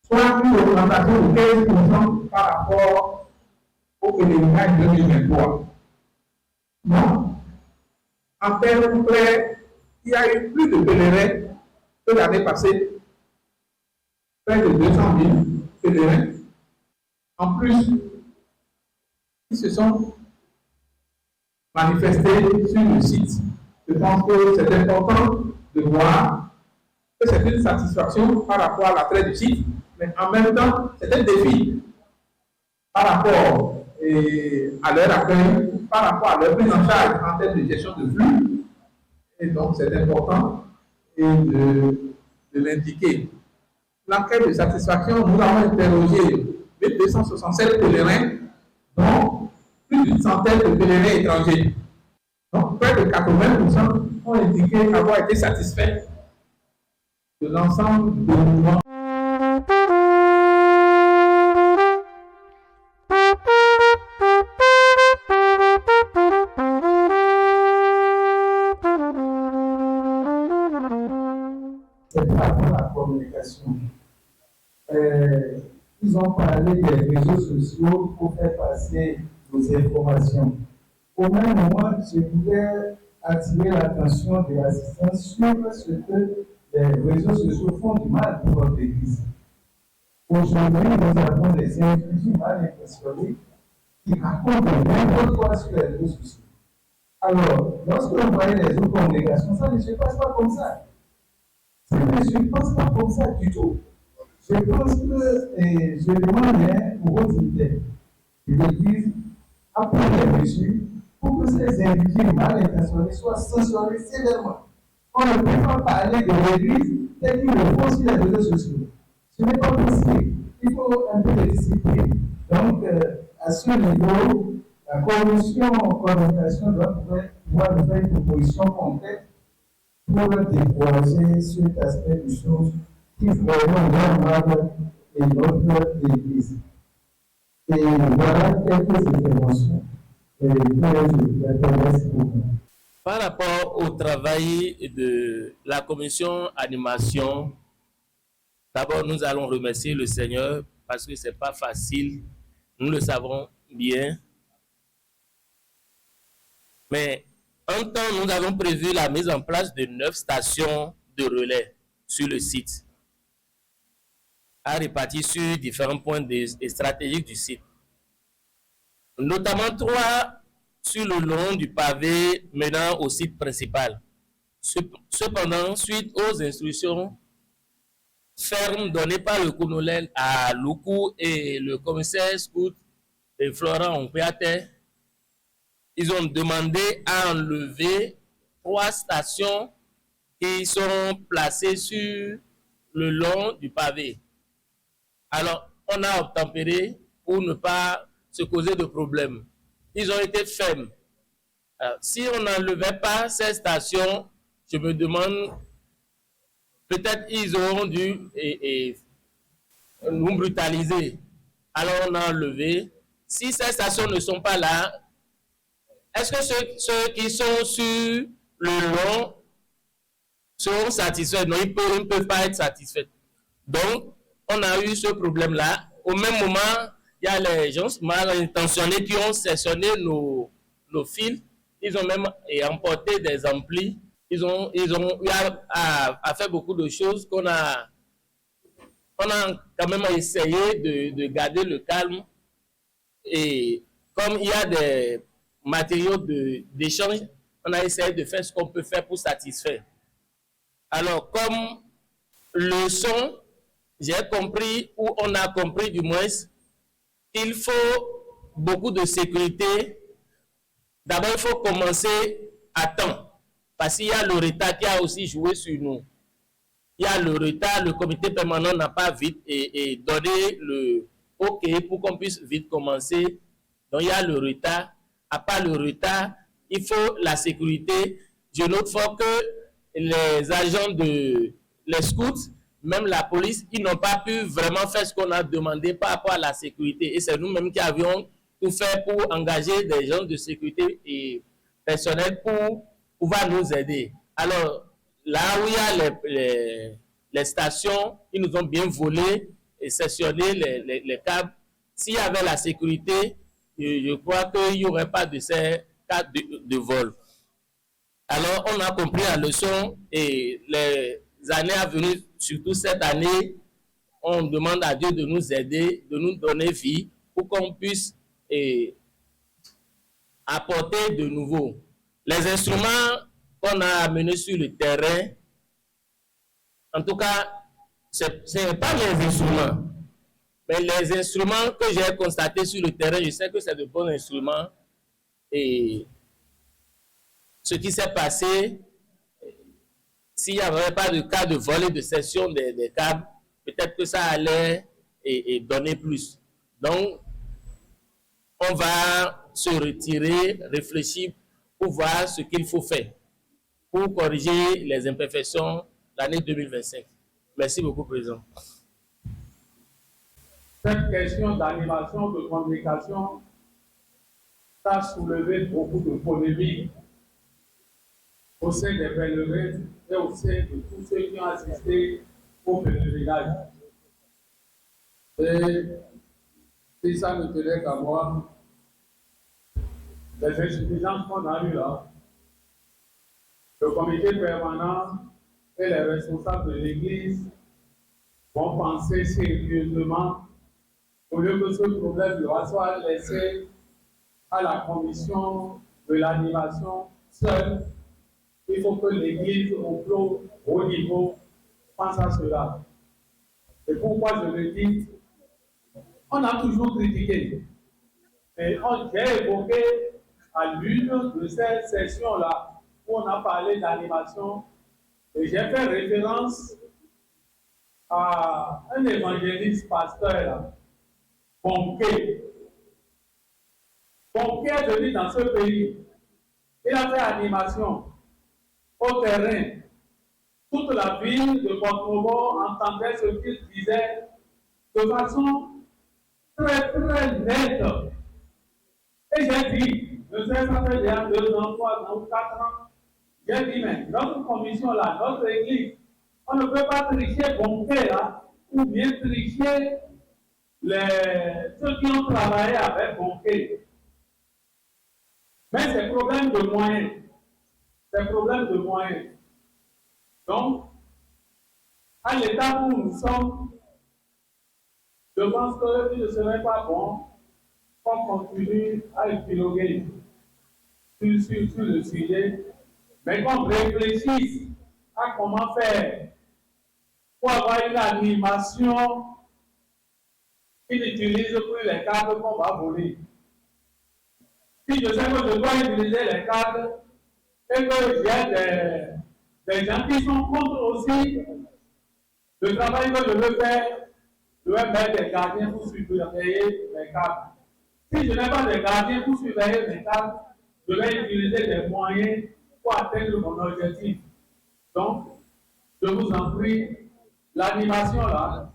soit une augmentation de 15% par rapport au pèlerinage 2023. Non, en termes clairs, il y a eu plus de pèlerins que l'année passée, près de 200 000 pèlerins. En plus, ils se sont manifestés sur le site. Je pense que c'est important de voir que c'est une satisfaction par rapport à l'attrait du site, mais en même temps, c'est un défi par rapport à leur accueil, par rapport à leur prise en charge en termes de gestion de flux. Et donc, c'est important de l'indiquer. L'enquête de satisfaction, nous avons interrogé 1267 pèlerins, dont plus d'une centaine de pèlerins étrangers. Donc, près de 80% ont indiqué avoir été satisfaits de l'ensemble des mouvements. C'est par rapport à la communication. Ils ont parlé des réseaux sociaux pour faire passer nos informations. Au même moment, je voulais attirer l'attention de l'assistance sur ce que les réseaux sociaux font du mal pour notre Église. Aujourd'hui, nous avons des individus mal intentionnés qui racontent n'importe quoi sur les réseaux sociaux. Alors, lorsque l'on voyait les autres congrégations, ça ne se passe pas comme ça. Ça ne se passe pas comme ça du tout. Je pense que je demande pour vos dignitaires de l'Église à prendre les mesures pour que ces individus mal intentionnés soient sanctionnés sévèrement. On ne peut pas parler de l'Église tel qu'ils le font sur les réseaux sociaux. Ce n'est pas possible. Il faut un peu de discipline. Donc, à ce niveau, la communication doit pouvoir nous faire une proposition concrète pour décourager cet aspect des choses qui vraiment mal et notre Église. Et voilà quelques interventions. Par rapport au travail de la commission animation, d'abord nous allons remercier le Seigneur parce que ce n'est pas facile, nous le savons bien. Mais en temps, nous avons prévu la mise en place de 9 stations de relais sur le site, à répartir sur différents points stratégiques du site. Notamment 3 sur le long du pavé menant au site principal. Cependant, suite aux instructions fermes données par le colonel à Loukou et le commissaire scout et Florent Ompéate, ils ont demandé à enlever 3 stations qui sont placées sur le long du pavé. Alors, on a obtempéré pour ne pas se causer de problèmes. Ils ont été fermes. Alors, si on n'enlevait pas ces stations, je me demande, peut-être ils auront dû nous brutaliser. Alors on a enlevé. Si ces stations ne sont pas là, est-ce que ceux qui sont sur le long seront satisfaits? Non, ils ne peuvent pas être satisfaits. Donc, on a eu ce problème-là. Au même moment, il y a les gens mal intentionnés qui ont sectionné nos fils. Ils ont même emporté des amplis. Ils ont eu à faire beaucoup de choses on a quand même essayé de garder le calme. Et comme il y a des matériaux d'échange, on a essayé de faire ce qu'on peut faire pour satisfaire. Alors, comme le son, j'ai compris, ou on a compris du moins, qu'il faut beaucoup de sécurité. D'abord, il faut commencer à temps. Parce qu'il y a le retard qui a aussi joué sur nous. Il y a le retard, le comité permanent n'a pas vite et donné le OK pour qu'on puisse vite commencer. Donc il y a le retard. À part le retard, il faut la sécurité. Je note fort que les agents les scouts même la police, ils n'ont pas pu vraiment faire ce qu'on a demandé par rapport à la sécurité. Et c'est nous-mêmes qui avions tout fait pour engager des gens de sécurité et personnel pour pouvoir nous aider. Alors, là où il y a les stations, ils nous ont bien volé et sectionné les câbles. S'il y avait la sécurité, je crois qu'il n'y aurait pas de ces cas de vol. Alors, on a compris la leçon et les années à venir, surtout cette année, on demande à Dieu de nous aider, de nous donner vie pour qu'on puisse apporter de nouveau. Les instruments qu'on a amenés sur le terrain, en tout cas, ce n'est pas les instruments, mais les instruments que j'ai constatés sur le terrain, je sais que c'est de bons instruments. Et ce qui s'est passé, s'il n'y avait pas de cas de vol et de cession des câbles, peut-être que ça allait donner plus. Donc, on va se retirer, réfléchir pour voir ce qu'il faut faire pour corriger les imperfections l'année 2025. Merci beaucoup, Président. Cette question d'animation, de communication, ça a soulevé beaucoup de polémiques au sein des pèlerins et au sein de tous ceux qui ont assisté au pèlerinage. Et si ça ne tenait qu'à moi, les insuffisances qu'on a eues là, le comité permanent et les responsables de l'Église vont penser sérieusement au lieu que ce problème soit laissé à la commission de l'animation seule. Il faut que l'Église au plus haut niveau pense à cela. Et pourquoi je le dis, on a toujours critiqué. Et j'ai évoqué à l'une de ces sessions-là où on a parlé d'animation et j'ai fait référence à un évangéliste pasteur, Bonquet. Bonquet est venu dans ce pays. Il a fait animation au terrain. Toute la ville de Porto-Novo entendait ce qu'il disait de façon très nette. Et j'ai dit, je sais, ça fait déjà 2 ans, 3 ans ou 4 ans, j'ai dit, mais notre commission là, notre église, on ne peut pas tricher Bonquet là, ou bien tricher ceux qui ont travaillé avec Bonquet. Mais c'est problème de moyens. C'est problème de moyens. Donc, à l'état où nous sommes, je pense qu'il ne serait pas bon qu'on continue à épiloguer sur le sujet, mais qu'on réfléchisse à comment faire pour avoir une animation qui n'utilise plus les câbles qu'on va voler. Si je sais que je dois utiliser les câbles et que j'ai des gens qui sont contre aussi le travail que je veux faire, je vais mettre des gardiens pour surveiller mes câbles. Si je n'ai pas de gardiens pour surveiller mes câbles, je vais utiliser des moyens pour atteindre mon objectif. Donc, je vous en prie, l'animation là,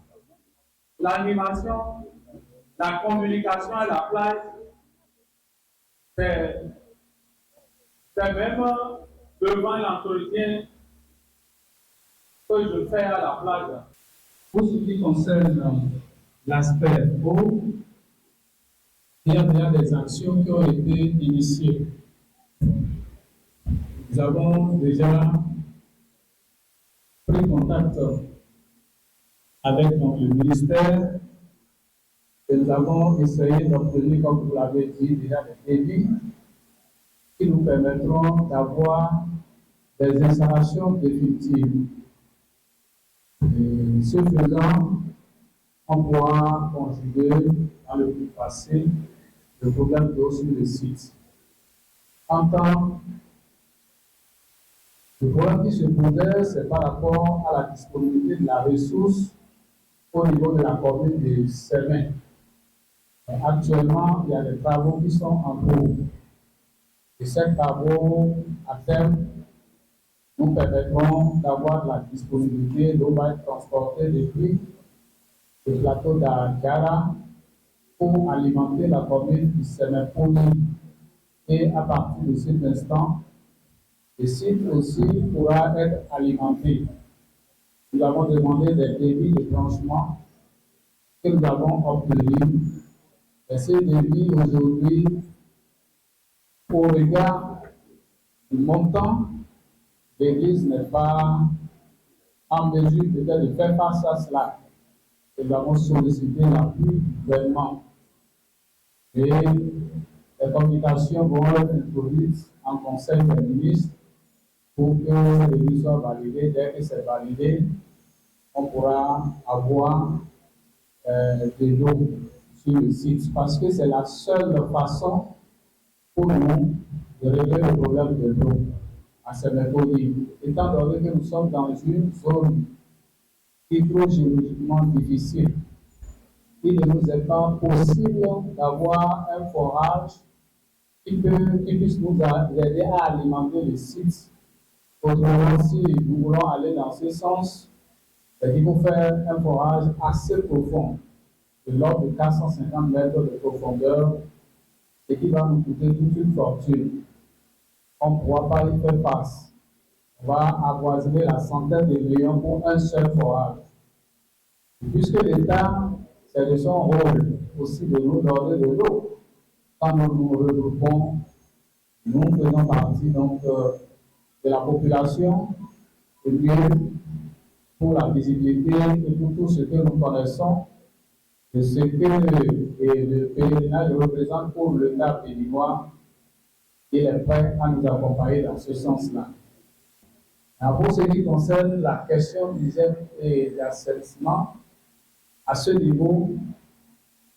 l'animation, la communication à la plage, c'est même devant l'entretien que je fais à la plage. Pour ce qui concerne l'aspect eau, il y a déjà des actions qui ont été initiées. Nous avons déjà pris contact avec le ministère et nous avons essayé d'obtenir, comme vous l'avez dit, déjà des débits qui nous permettront d'avoir des installations définitives. Et ce faisant, on pourra conjuguer dans le plus facile le problème d'eau sur le site. En temps, le problème qui se posait, c'est par rapport à la disponibilité de la ressource au niveau de la commune de Sémin. Actuellement, il y a des travaux qui sont en cours. Et ces travaux, à terme, nous permettrons d'avoir de la disponibilité. L'eau va être transportée depuis le plateau d'Agara pour alimenter la commune du Sénépouli. Et à partir de cet instant, le site aussi pourra être alimenté. Nous avons demandé des débits de branchement que nous avons obtenus. Et ces débits aujourd'hui, au regard du montant, l'Église n'est pas en mesure peut-être de faire face à cela. Nous avons sollicité l'appui du gouvernement. Et les communications vont être introduites en Conseil des ministres pour que l'Église soit validée. Dès que c'est validé, on pourra avoir de l'eau sur le site. Parce que c'est la seule façon pour nous de régler le problème de l'eau à Sénépouli. Étant donné que nous sommes dans une zone hydrogéologiquement difficile, il ne nous est pas possible d'avoir un forage qui puisse nous aider à alimenter le site. Autrement, si nous voulons aller dans ce sens, il faut faire un forage assez profond, de l'ordre de 450 mètres de profondeur, ce qui va nous coûter toute une fortune. On ne pourra pas y faire face. On va avoisiner la centaine de millions pour un seul forage. Puisque l'État, c'est de son rôle aussi de nous donner de l'eau. Quand nous nous regroupons, nous faisons partie donc de la population, et puis pour la visibilité et pour tout ce que nous connaissons, de ce que le pèlerinage représente pour le Cap béninois, il est prêt à nous accompagner dans ce sens-là. Alors pour ce qui concerne la question d'hygiène et d'assainissement, à ce niveau,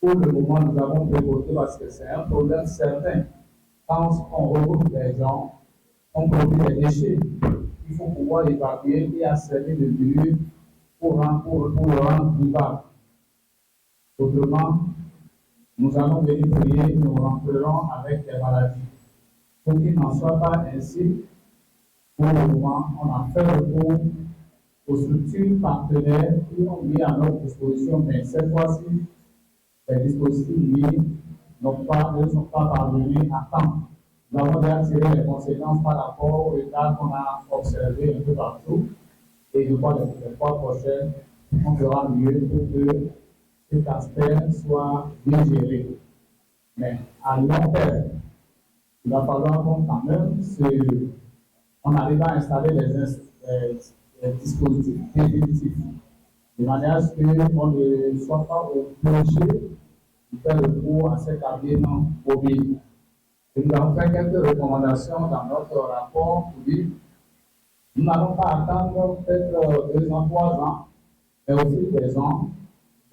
pour le moment, nous avons prévoté parce que c'est un problème certain. Quand on regroupe les gens, on produit des déchets. Il faut pouvoir évacuer et assainir le milieu pour le rendre vivable. Autrement, nous allons venir prier, nous rentrerons avec des maladies. Pour qu'il n'en soit pas ainsi, pour le moment, on a fait recours aux structures partenaires qui ont mis à notre disposition, mais cette fois-ci, les dispositifs mis ne sont pas parvenus à temps. Nous avons déjà tiré les conséquences par rapport au retard qu'on a observé un peu partout. Et je crois que les fois prochaines, on fera mieux pour que cet aspect soit bien géré. Mais à long terme, il va falloir qu'on quand même on arrive à installer les dispositifs définitifs, de manière à ce qu'on ne soit pas obligé de faire recours à cet habillement mobile. Et nous avons fait quelques recommandations dans notre rapport pour dire nous n'allons pas attendre peut-être 2 ans, 3 ans, mais au fil des ans,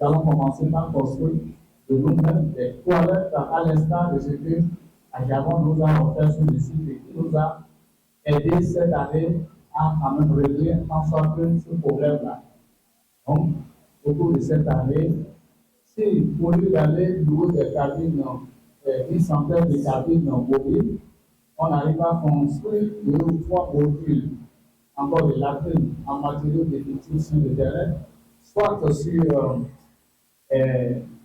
nous allons commencer par construire de nous-mêmes des toilettes à l'instar de ce que Agavon nous a offert sur le site et qui nous a aidé cette année à quand même régler en sorte que ce problème-là. Donc, au cours de cette année, si au lieu d'aller louer des cabines, une centaine de cabines mobiles, on arrive à construire 2 ou 3 modules, encore de latrines en matériaux définitifs sur le terrain, soit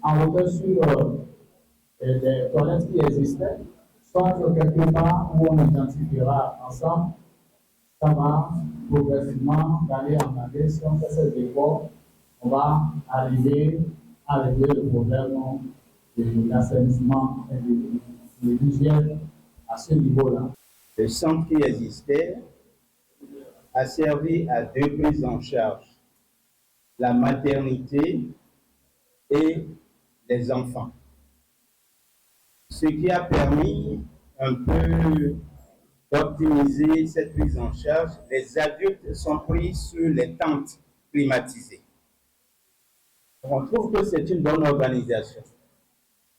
en hauteur sur des toilettes qui existaient, soit quelque part où on identifiera ensemble. Ça va progressivement d'aller en année. Si on fait ces efforts, on va arriver à régler le problème de l'assainissement et de l'hygiène à ce niveau-là. Le centre qui existait a servi à 2 prises en charge, la maternité et les enfants. Ce qui a permis un peu d'optimiser cette prise en charge. Les adultes sont pris sur les tentes climatisées. On trouve que c'est une bonne organisation.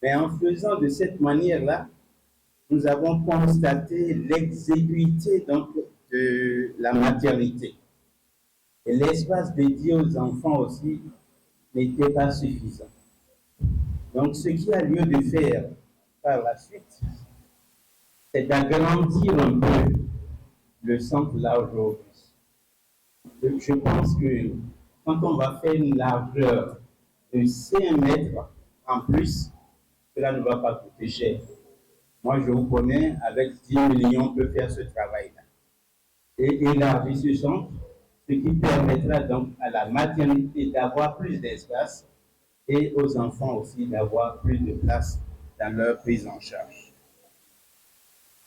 Mais en faisant de cette manière-là, nous avons constaté l'exiguïté donc de la maternité. Et l'espace dédié aux enfants aussi n'était pas suffisant. Donc, ce qui a lieu de faire par la suite, c'est d'agrandir un peu le centre là aujourd'hui. Je pense que quand on va faire une largeur de 5 mètres en plus, cela ne va pas coûter cher. Moi, je vous connais, avec 10 millions, on peut faire ce travail-là. Et élargir ce centre, ce qui permettra donc à la maternité d'avoir plus d'espace et aux enfants aussi d'avoir plus de place dans leur prise en charge.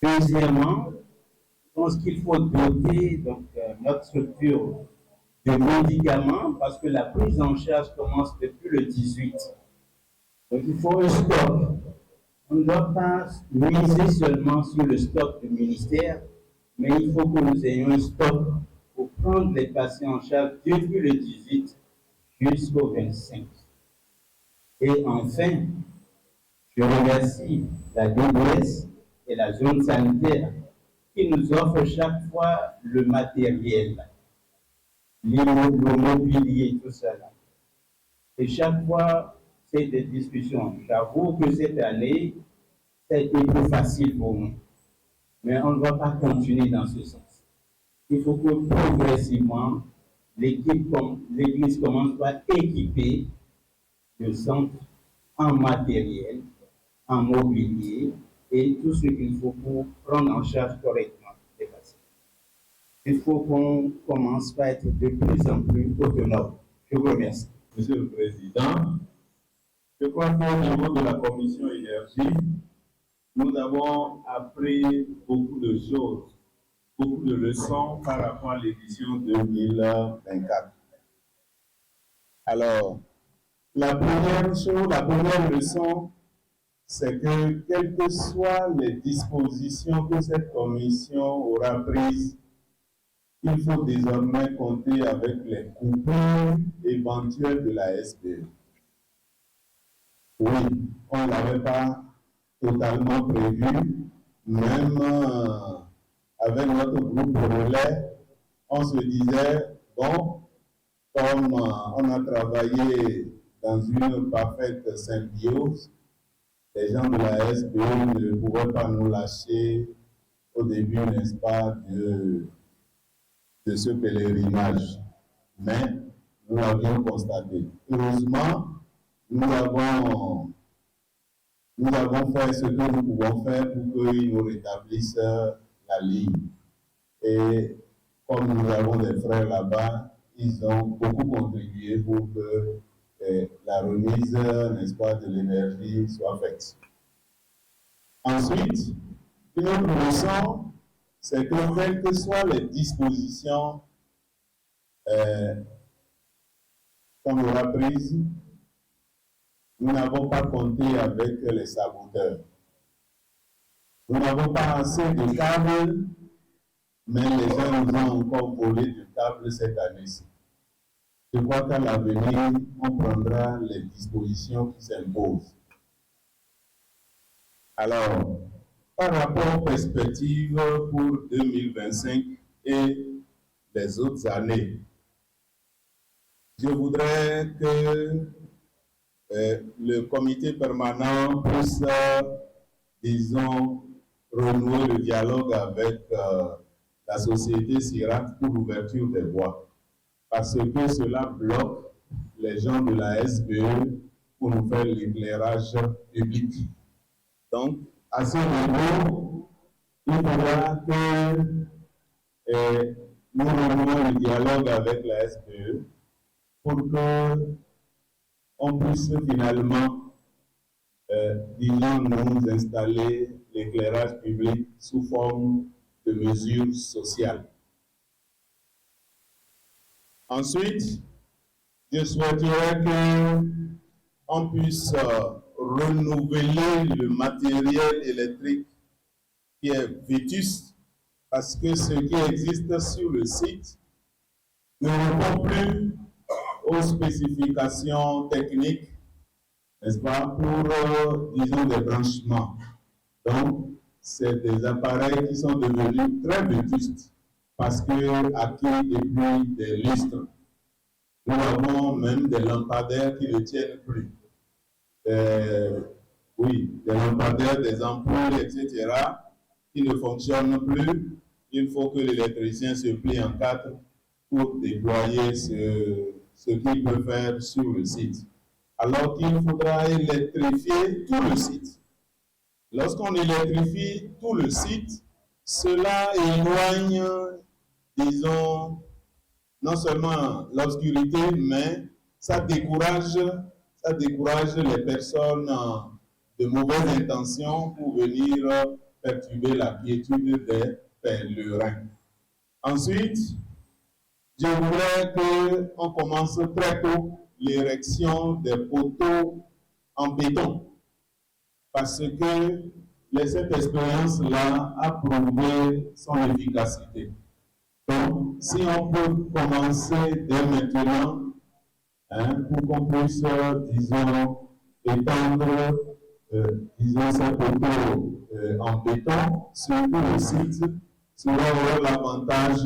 Deuxièmement, je pense qu'il faut doter donc, notre structure de médicaments parce que la prise en charge commence depuis le 18. Donc il faut un stock. On ne doit pas miser seulement sur le stock du ministère, mais il faut que nous ayons un stock pour prendre les patients en charge depuis le 18 jusqu'au 25. Et enfin, je remercie la DDS et la zone sanitaire qui nous offrent chaque fois le matériel, le mobilier, tout cela. Et chaque fois, c'est des discussions. J'avoue que cette année, ça a été plus facile pour nous. Mais on ne va pas continuer dans ce sens. Il faut que progressivement, l'Église commence par équiper le centre en matériel, en mobilier et tout ce qu'il faut pour prendre en charge correctement les patients. Il faut qu'on commence par être de plus en plus autonome. Je vous remercie. Monsieur le Président, je crois qu'au niveau de la Commission énergie, nous avons appris beaucoup de choses, beaucoup de leçons par rapport à l'édition 2024. Alors, la première chose, la première leçon, c'est que quelles que soient les dispositions que cette commission aura prises, il faut désormais compter avec les coupures éventuelles de la SPE. Oui, on ne l'avait pas totalement prévu, même avec notre groupe relais, on se disait, bon, comme on a travaillé dans une parfaite symbiose, les gens de la SPE ne pouvaient pas nous lâcher au début, n'est-ce pas, de ce pèlerinage. Mais nous l'avions constaté. Heureusement, nous avons fait ce que nous pouvons faire pour qu'ils nous rétablissent la ligne. Et comme nous avons des frères là-bas, ils ont beaucoup contribué pour que la remise, n'est-ce pas, de l'énergie soit faite. Ensuite, une autre leçon, c'est que quelles que soient les dispositions qu'on aura prises, nous n'avons pas compté avec les saboteurs. Nous n'avons pas assez de câbles, mais les gens nous ont encore volé du câble cette année-ci. Je crois qu'à l'avenir, on prendra les dispositions qui s'imposent. Alors, par rapport aux perspectives pour 2025 et les autres années, je voudrais que le comité permanent puisse, disons, renouer le dialogue avec la société SIRAC pour l'ouverture des voies. Parce que cela bloque les gens de la SPE pour nous faire l'éclairage public. Donc, à ce niveau, il faudra que nous renouions le dialogue avec la SPE pour que on puisse finalement, disons, nous installer l'éclairage public sous forme de mesures sociales. Ensuite, je souhaiterais qu'on puisse renouveler le matériel électrique qui est vétuste, parce que ce qui existe sur le site ne répond plus aux spécifications techniques, n'est-ce pas, pour, disons, des branchements. Donc, c'est des appareils qui sont devenus très vétustes parce que acquis depuis des lustres. Nous avons même des lampadaires qui ne tiennent plus. Oui, des lampadaires, des ampoules, etc., qui ne fonctionnent plus. Il faut que l'électricien se plie en quatre pour déployer ce qu'il peut faire sur le site. Alors qu'il faudra électrifier tout le site. Lorsqu'on électrifie tout le site, cela éloigne, disons, non seulement l'obscurité, mais ça décourage les personnes de mauvaises intentions pour venir perturber la quiétude des pèlerins. Ensuite, je voudrais qu'on commence très tôt l'érection des poteaux en béton, parce que cette expérience-là a prouvé son efficacité. Donc, si on peut commencer dès maintenant, pour qu'on puisse, disons, étendre, ces poteaux en béton sur tout le site, cela aura l'avantage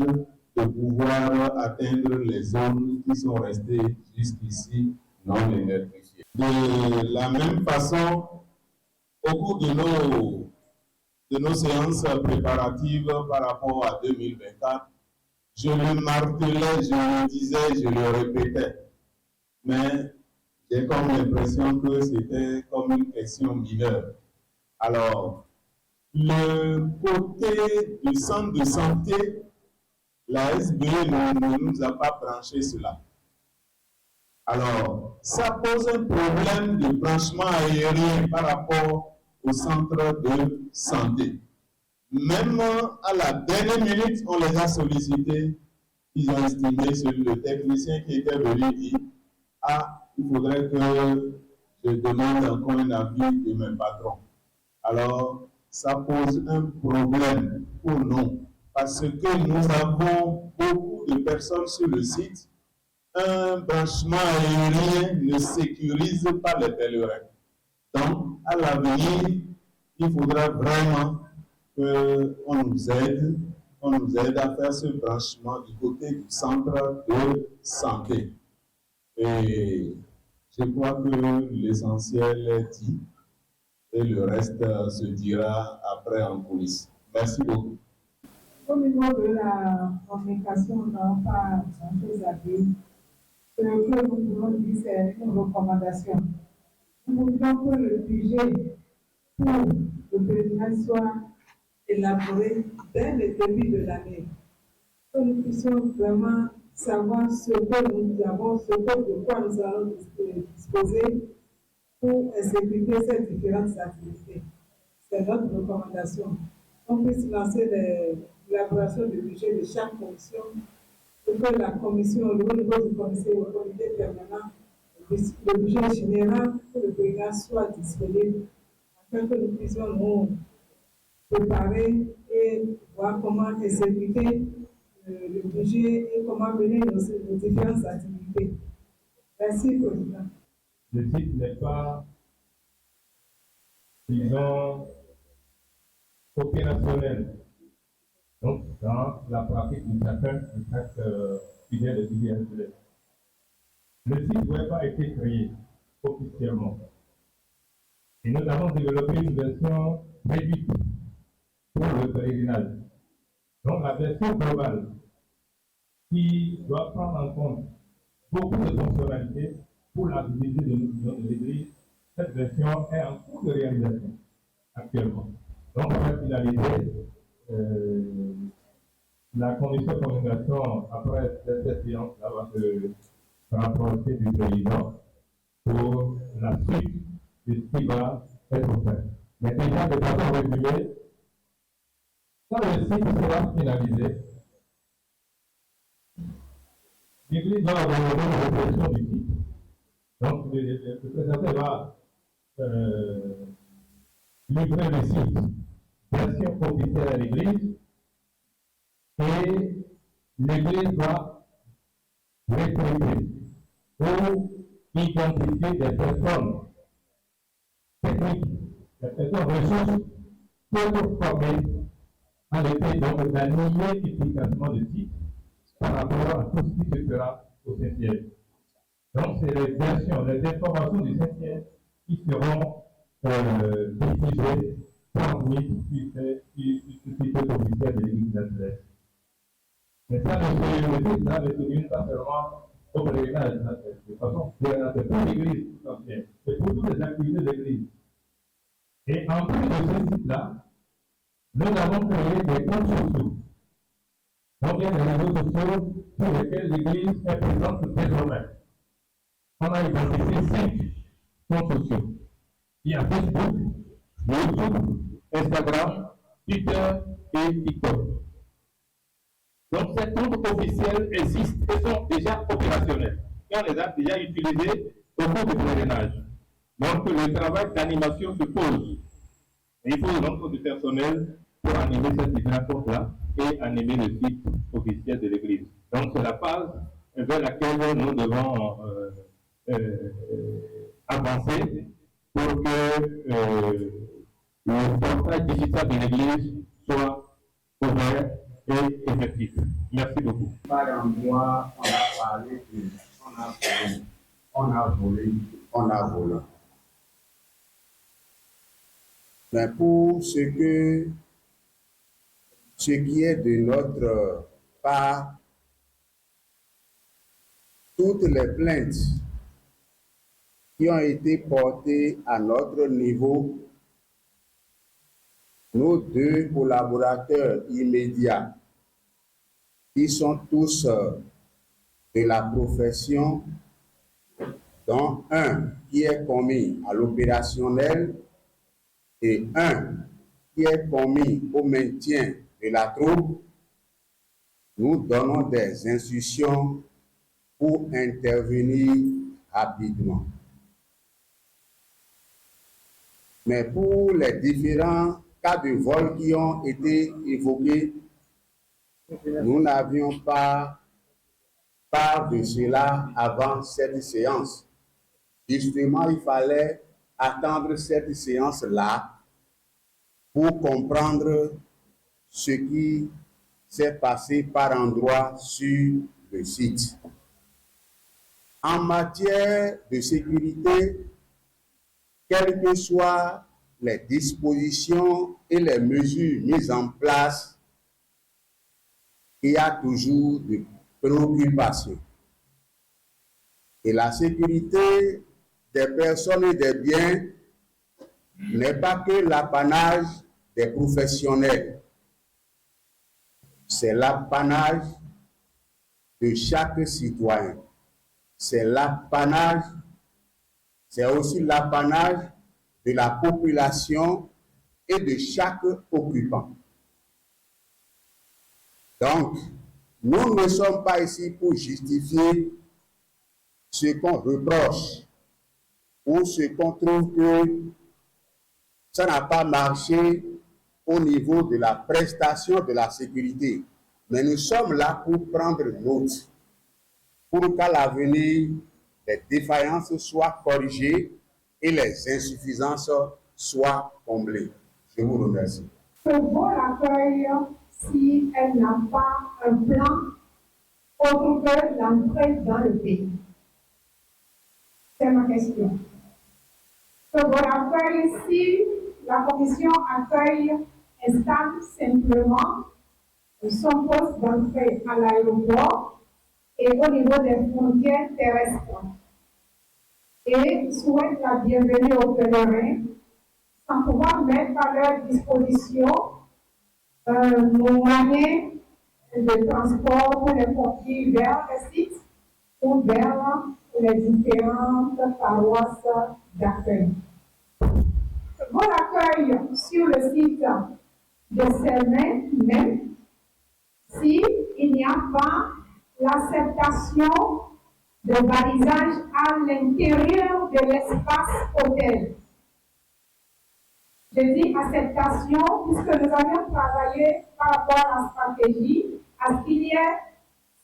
de pouvoir atteindre les zones qui sont restées jusqu'ici non électrifiées. De la même façon, au cours de nos séances préparatives par rapport à 2024, je le martelais, je le disais, je le répétais, mais j'ai comme l'impression que c'était comme une question mineure. Alors, le côté du centre de santé, la SBE ne nous a pas branché cela. Alors, ça pose un problème de branchement aérien par rapport au centre de santé. Même à la dernière minute, on les a sollicités. Ils ont estimé, le technicien qui était venu dire, il faudrait que je demande encore un avis de mes patrons. Alors, ça pose un problème pour nous, parce que nous avons beaucoup de personnes sur le site. Un branchement aérien ne sécurise pas les pèlerins. Donc, à l'avenir, il faudra vraiment qu'on nous aide à faire ce branchement du côté du centre de santé. Et je crois que l'essentiel est dit et le reste se dira après en coulisses. Merci beaucoup. Au niveau de la communication, nous n'avons pas grand-chose à dire. Ce que nous pouvons dire, c'est une recommandation. Nous voulons que le budget pour le pèlerinage soit élaboré dès le début de l'année. Que nous puissions vraiment savoir ce que nous avons, de quoi nous allons disposer pour exécuter ces différentes activités. C'est notre recommandation. On puisse lancer l'élaboration du budget de chaque commission pour que la commission, au niveau du comité permanent, le budget général pour le pèlerinage soit disponible afin que nous puissions nous préparer et voir comment exécuter le budget et comment mener nos différentes activités. Merci, Président. Le site n'est pas, disons, opérationnel. Donc, dans la pratique de chaque filière de filière. Le site n'aurait pas été créé officiellement. Et nous avons développé une version réduite pour le pèlerinage. Donc, la version globale qui doit prendre en compte beaucoup de fonctionnalités pour la visibilité de l'Église, cette version est en cours de réalisation actuellement. Donc, on va finaliser la commission de communication après cette séance-là va se rapprocher du président pour la suite de ce qui va être fait. Mais déjà, de façon résumée, quand le site sera finalisé, l'Église va avoir une réflexion du site. Donc, le présentateur va livrer le site version officielle à l'Église et l'Église va recruter ou identifier des personnes techniques, des personnes ressources pour former en effet donc d'animer efficacement le site par rapport à tout ce qui se fera au Saint-Siège. Donc, c'est les versions, les informations du Saint-Siège qui seront diffusées parmi le site officiel de l'Église nationale. Mais ça ne se limite pas seulement au pèlerinage, de façon, c'est pour l'Église tout entière, c'est pour toutes les activités de l'Église. Et en plus de ce site-là, nous avons créé des comptes sociaux. Donc il y a des réseaux sociaux sur lesquels l'Église est présente désormais. On a identifié 5 comptes sociaux. Il y a Facebook, YouTube, Instagram, Twitter et TikTok. Donc ces comptes officiels existent et sont déjà opérationnels. Et on les a déjà utilisés au cours du pèlerinage. Donc le travail d'animation se pose. Et il faut donc du personnel pour animer ces différents comptes-là et animer le site officiel de l'Église. Donc c'est la phase vers laquelle nous devons avancer pour que le portail digital de l'Église soit ouvert et effectif. Merci beaucoup. Par endroit, on a parlé de, on a volé. Mais pour ce qui est de notre part, toutes les plaintes qui ont été portées à notre niveau, nos 2 collaborateurs immédiats, qui sont tous de la profession, dont un qui est commis à l'opérationnel et un qui est commis au maintien de la troupe, nous donnons des instructions pour intervenir rapidement. Mais pour les différents cas de vol qui ont été évoqués, nous n'avions pas part de cela avant cette séance. Justement, il fallait attendre cette séance-là pour comprendre ce qui s'est passé par endroits sur le site. En matière de sécurité, quelles que soient les dispositions et les mesures mises en place, il y a toujours des préoccupations. Et la sécurité des personnes et des biens n'est pas que l'apanage des professionnels. C'est l'apanage de chaque citoyen. C'est aussi l'apanage de la population et de chaque occupant. Donc, nous ne sommes pas ici pour justifier ce qu'on reproche ou ce qu'on trouve que ça n'a pas marché au niveau de la prestation de la sécurité. Mais nous sommes là pour prendre note, pour qu'à l'avenir, les défaillances soient corrigées et les insuffisances soient comblées. Je vous remercie. Pour l'accueil, si elle n'a pas un plan autre que l'entrée dans le pays. C'est ma question. Pour l'accueil, si la commission accueille installe simplement son poste d'entrée à l'aéroport et au niveau des frontières terrestres et souhaite la bienvenue aux pèlerins sans pouvoir mettre à leur disposition nos moyens de transport pour les conduire vers le site ou vers les différentes paroisses d'accueil. Bon accueil sur le site de Selmain même, s'il n'y a pas l'acceptation de balisage à l'intérieur de l'espace hôtel. Je dis acceptation puisque nous avions travaillé par rapport à la stratégie à ce qu'il y ait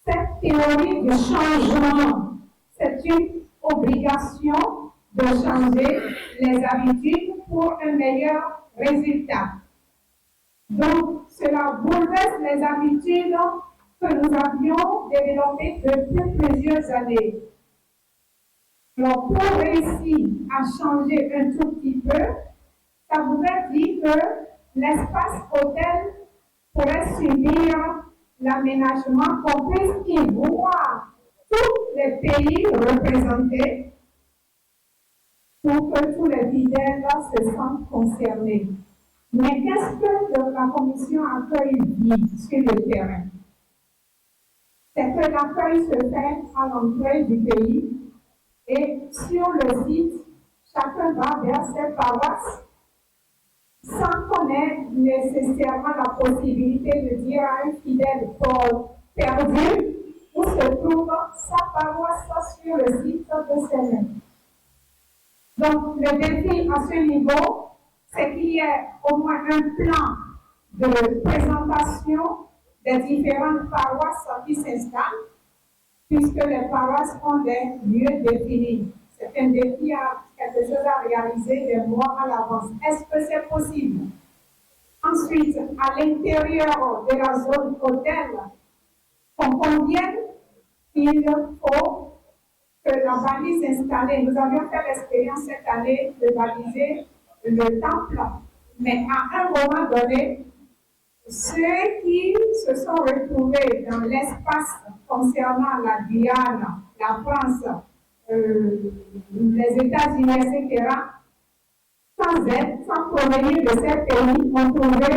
cette théorie de changement. C'est une obligation de changer les habitudes pour un meilleur résultat. Donc, cela bouleverse les habitudes que nous avions développées depuis plusieurs années. Donc, pour réussir à changer un tout petit peu, ça voudrait dire que l'espace hôtel pourrait subir l'aménagement, qu'on puisse y voir tous les pays représentés pour que tous les fidèles se sentent concernés. Mais qu'est-ce que la commission accueil vit sur le terrain? C'est que l'accueil se fait à l'entrée du pays et sur le site, chacun va vers ses paroisses sans qu'on ait nécessairement la possibilité de dire à un fidèle perdu où se trouve sa paroisse sur le site de ses mains. Donc, le défi à ce niveau, c'est qu'il y ait au moins un plan de présentation des différentes paroisses qui s'installent, puisque les paroisses ont des lieux définis. C'est un défi à quelque chose à réaliser des mois à l'avance. Est-ce que c'est possible? Ensuite, à l'intérieur de la zone hôtel, qu'on convienne qu'il faut que la balise installée, nous avions fait l'expérience cette année de baliser le temple, mais à un moment donné, ceux qui se sont retrouvés dans l'espace concernant la Guyane, la France, les États-Unis, etc., sans aide, sans provenir de ces pays, ont trouvé,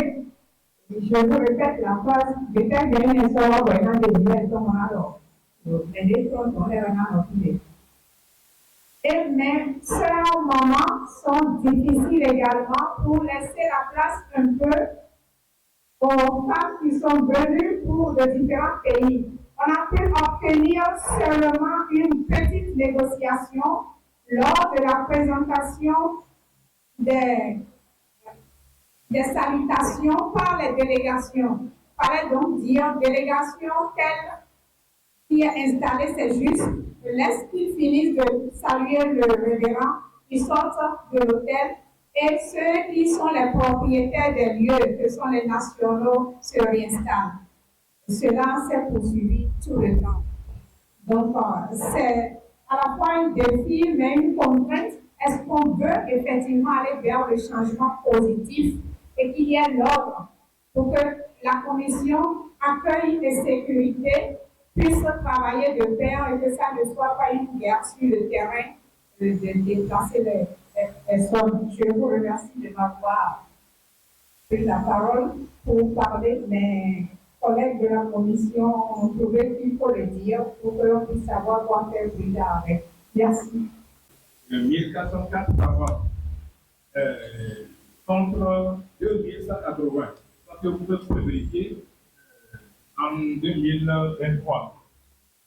je vous répète la phrase, et mes seuls moments sont difficiles également pour laisser la place un peu aux femmes qui sont venues pour de différents pays. On a pu obtenir seulement une petite négociation lors de la présentation des salutations par les délégations. Il fallait donc dire délégation telle qui est installée, c'est juste. Laisse qu'ils finissent de saluer le révérend, ils sortent de l'hôtel et ceux qui sont les propriétaires des lieux, que sont les nationaux, se réinstallent. Cela s'est poursuivi tout le temps. Donc, c'est à la fois un défi, mais une contrainte. Est-ce qu'on veut effectivement aller vers le changement positif et qu'il y ait l'ordre pour que la commission accueil et sécurité puisse travailler de pair et que ça ne soit pas une guerre sur le terrain de déplacer les sommes. Je vous remercie de m'avoir pris la parole pour parler. Mes collègues de la commission ont trouvé qu'il faut le dire pour que l'on puisse savoir quoi faire plus tard avec. Merci. 1404 parois contre 2180. Parce que vous pouvez vérifier en 2023.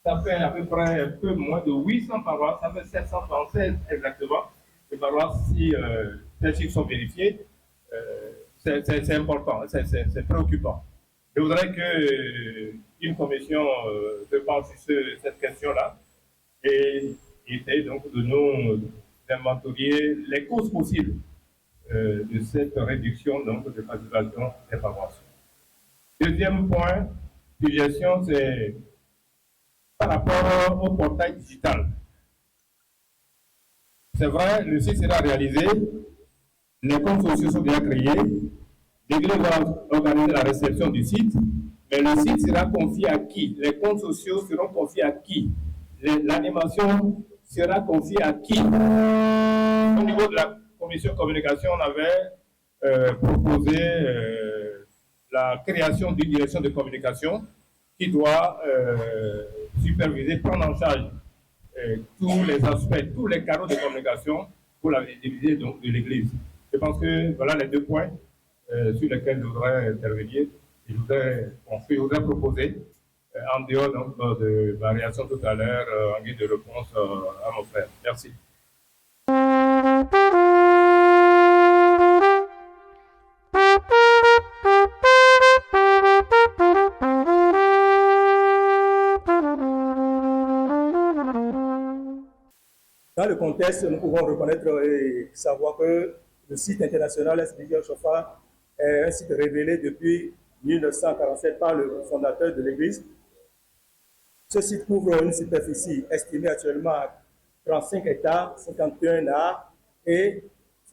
Ça fait à peu près un peu moins de 800 paroisses, ça fait 776 exactement. Les paroisses, si ces chiffres sont vérifiés, c'est important, c'est préoccupant. Je voudrais qu'une commission se penche sur cette question-là et essaye donc de nous inventorier les causes possibles de cette réduction donc, de participation des paroisses. Deuxième point, suggestion, c'est par rapport au portail digital. C'est vrai, le site sera réalisé, les comptes sociaux sont déjà créés, l'Église va organiser la réception du site, mais le site sera confié à qui? Les comptes sociaux seront confiés à qui? L'animation sera confiée à qui? Au niveau de la commission communication, on avait proposé la création d'une direction de communication qui doit superviser, prendre en charge tous les aspects, tous les canaux de communication pour la visibilité de l'Église. Je pense que voilà les deux points sur lesquels je voudrais intervenir. Je voudrais proposer, en dehors donc, de ma réaction tout à l'heure, en guise de réponse à mon frère. Merci. Dans le contexte, nous pouvons reconnaître et savoir que le site international SBJ Chauffard est un site révélé depuis 1947 par le fondateur de l'Église. Ce site couvre une superficie estimée actuellement à 35 hectares, 51 arts et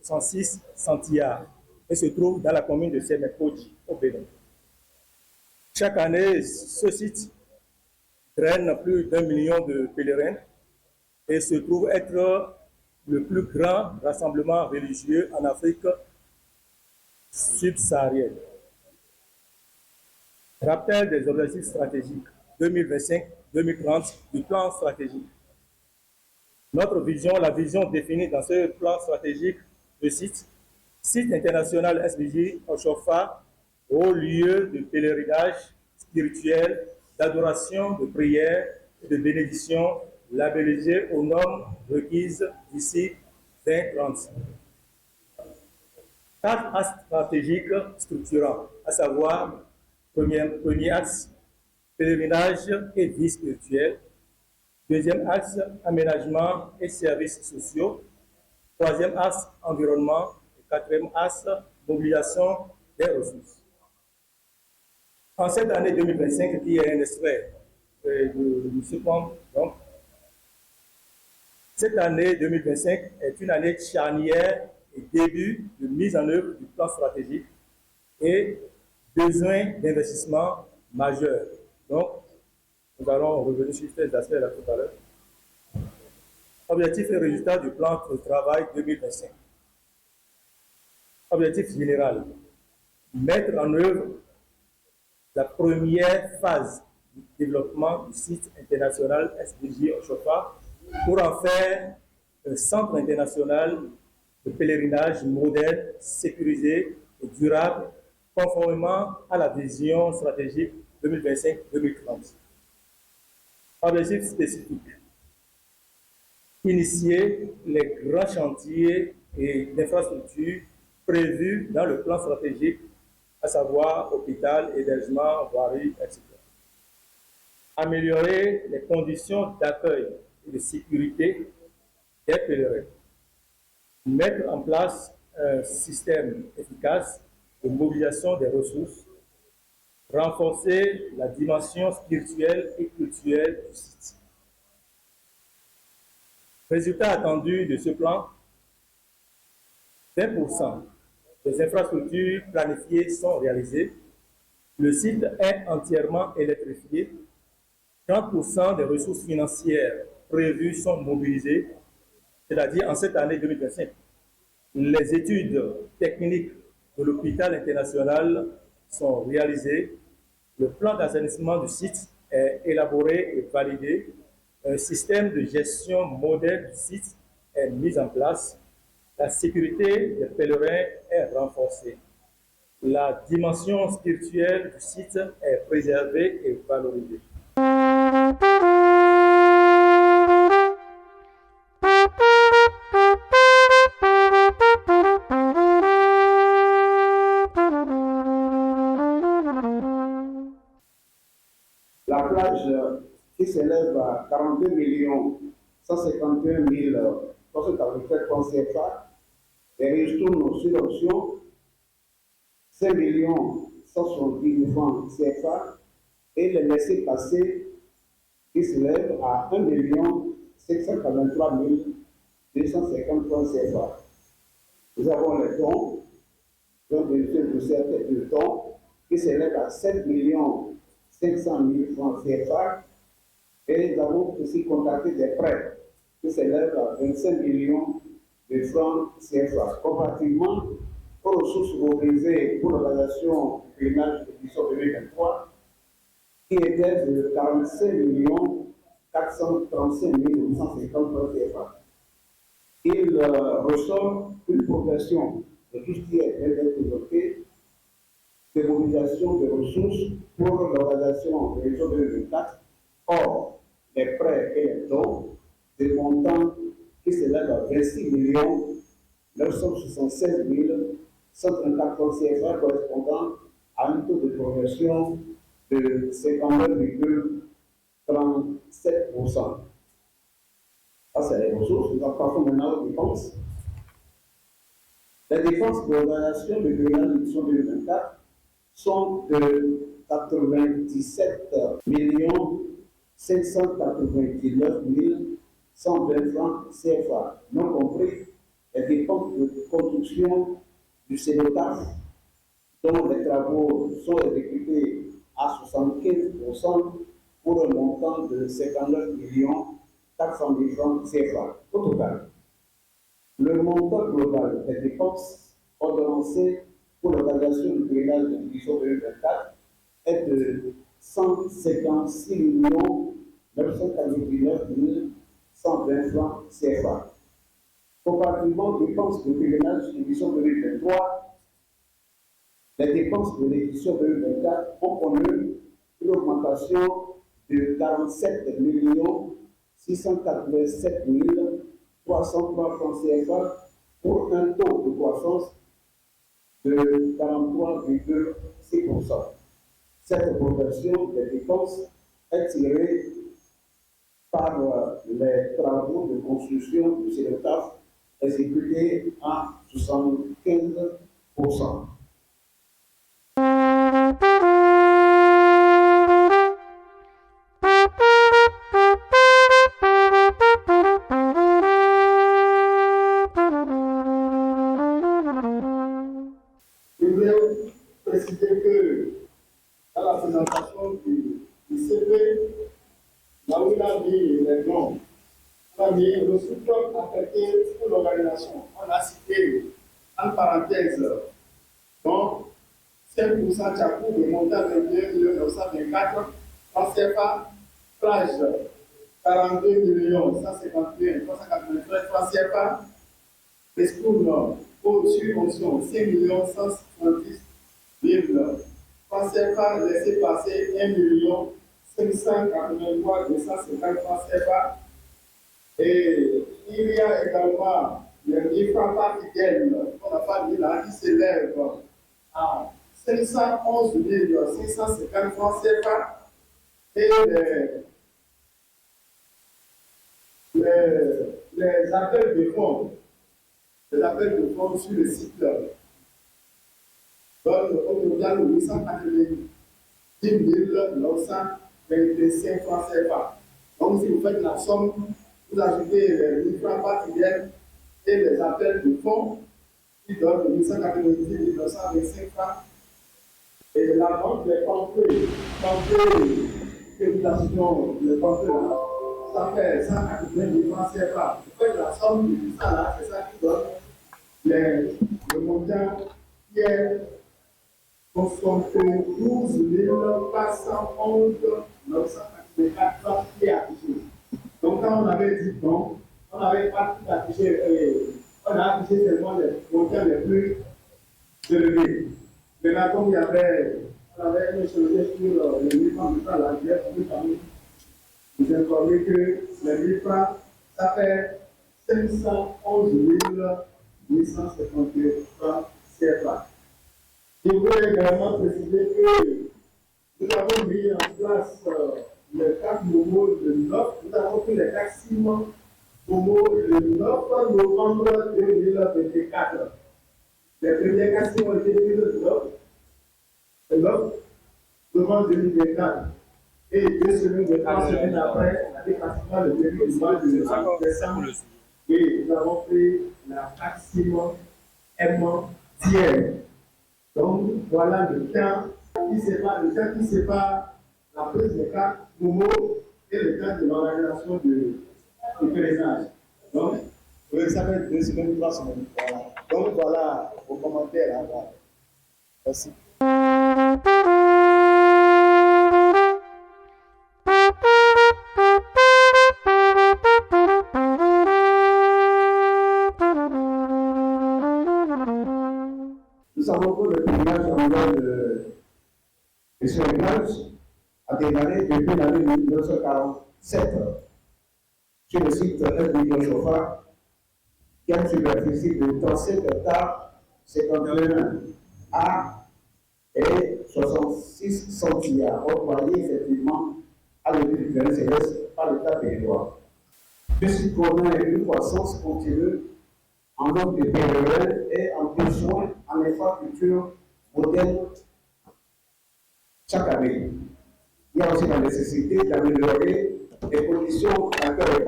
66 centiares et se trouve dans la commune de Sémékoji, au Bénin. Chaque année, ce site draine plus d'1 million de pèlerins et se trouve être le plus grand rassemblement religieux en Afrique subsaharienne. Rappel des objectifs stratégiques 2025-2030 du plan stratégique. Notre vision, la vision définie dans ce plan stratégique de site international SBJ Oshofa, haut lieu de pèlerinage spirituel, d'adoration, de prière et de bénédiction, labellisé aux normes requises d'ici 2030. 4 axes stratégiques structurants, à savoir, premier axe, pèlerinage et vie spirituelle. Deuxième axe, aménagement et services sociaux. Troisième axe, environnement. Et quatrième axe, mobilisation des ressources. En cette année 2025, qui est un extrait de ce plan, donc, cette année 2025 est une année charnière et début de mise en œuvre du plan stratégique et besoin d'investissement majeur. Donc, nous allons revenir sur ces aspects-là tout à l'heure. Objectifs et résultats du plan de travail 2025. Objectif général. Mettre en œuvre la première phase du développement du site international SBJ Oshofa pour en faire un centre international de pèlerinage moderne, sécurisé et durable, conformément à la vision stratégique 2025-2030. Objectif spécifique. Initier les grands chantiers et d'infrastructures prévus dans le plan stratégique, à savoir hôpital, hébergement, voirie, etc. Améliorer les conditions d'accueil et de sécurité des pèlerins. Mettre en place un système efficace de mobilisation des ressources. Renforcer la dimension spirituelle et culturelle du site. Résultat attendu de ce plan, 20% des infrastructures planifiées sont réalisées, le site est entièrement électrifié, 30% des ressources financières prévues sont mobilisées, c'est-à-dire en cette année 2025. Les études techniques de l'hôpital international sont réalisées, le plan d'assainissement du site est élaboré et validé, un système de gestion moderne du site est mis en place, la sécurité des pèlerins est renforcée, la dimension spirituelle du site est préservée et valorisée. La plage qui s'élève à 42 151 384 francs CFA et retourne sur l'option 5 170 000 francs CFA et le laisser passer qui s'élève à 1 743 250 francs CFA. Nous avons les dons, donc de dons qui s'élève à 7 500 000 francs CFA et nous avons aussi contacté des prêts qui s'élèvent à 25 millions de francs CFA. Comparativement aux ressources mobilisées pour l'organisation du pèlerinage de l'édition 2023 qui était de 45 435 850 francs CFA. Il ressort une progression de tout ce qui est développé de mobilisation de ressources pour l'organisation de l'édition 2024. Or, les prêts et les dons, des montants qui s'élèvent à 26 976 134 francs CFA correspondant à un taux de progression de 59,37%. Ça, c'est les ressources. Nous passons maintenant aux dépenses. Les dépenses de l'organisation de l'édition 2024 sont de 97 599 120 francs CFA, non compris les dépenses de construction du cénotaphe, dont les travaux sont exécutés à 75% pour un montant de 59 400 000 francs CFA. Au total, le montant global des dépenses ordonnancées pour l'organisation du pèlerinage de l'édition 2024 est de 156 949 120 francs CFA. Comparativement aux dépenses de pèlerinage de l'édition 2023, les dépenses de l'édition 2024 ont connu une augmentation de 47 687 303 francs CFA pour un taux de croissance de 43,6%. Cette progression des dépenses est tirée par les travaux de construction du cénotaphe exécutés à 75%. Je voulais préciser que dans la présentation du CP, là où il a mis les noms, on a mis le sous-bloc affecté pour l'organisation. On a cité en parenthèse, donc 5% Tchakou de montant de 2 924 francs CFA, plage 42 151 393 francs CFA, Escoune pour subvention 5 170 000 francs CFA, laissez passer 1 583 250 francs CFA. Et il y a également les 1000 francs par fidèle, qu'on n'a pas dit là, qui s'élève à 511 650 francs CFA. Et les appels de fonds, sur le site donnent au total 890 925 francs CFA. Donc, si vous faites la somme, vous ajoutez les 1000 francs par fidèle et les appels de fonds qui donnent 890 925 francs. Et la vente des pamphlets, les pamphlets, ça fait 180 000 francs CFA. Vous faites la somme de tout ça là, c'est ça qui donne le montant qui est 72 411 984 francs qui est affiché. Donc quand on avait dit non, on n'avait pas tout affiché, on a affiché seulement les montants les plus élevés. Maintenant, comme on avait échangé sur les 1000 francs de la Grèce, vous informer que les 1000 francs, ça fait 511 858 francs CFA. Je voulais également préciser que nous avons mis en place les cartes Momo le 9, nous avons pris les cartes Simon Momo le 9 novembre 2024. Les premières cartes Simon étaient prises le 9 novembre 2024. Et 2 semaines, 3 semaines après, on a fait pratiquement le début du mois de décembre. Et nous avons pris la carte Simon aimant tiers. Donc voilà le temps qui sépare la prise des cartes Momo et le temps de l'organisation du pèlerinage. Donc, oui, ça fait 2 semaines, 3 semaines. Voilà. Donc voilà vos commentaires là-bas. Merci. Nous savons que le pèlerinage en dehors de ce pèlerinage a démarré depuis l'année 1947 sur le site de Chofa, qui a une superficie de 37 hectares 51 A et 66 centillares, octroyés effectivement à l'église du Père Céleste par l'État béninois. Ce site connaît une croissance continue en nombre de pèlerins et en besoin en infrastructure moderne chaque année. Il y a aussi la nécessité d'améliorer les conditions d'accueil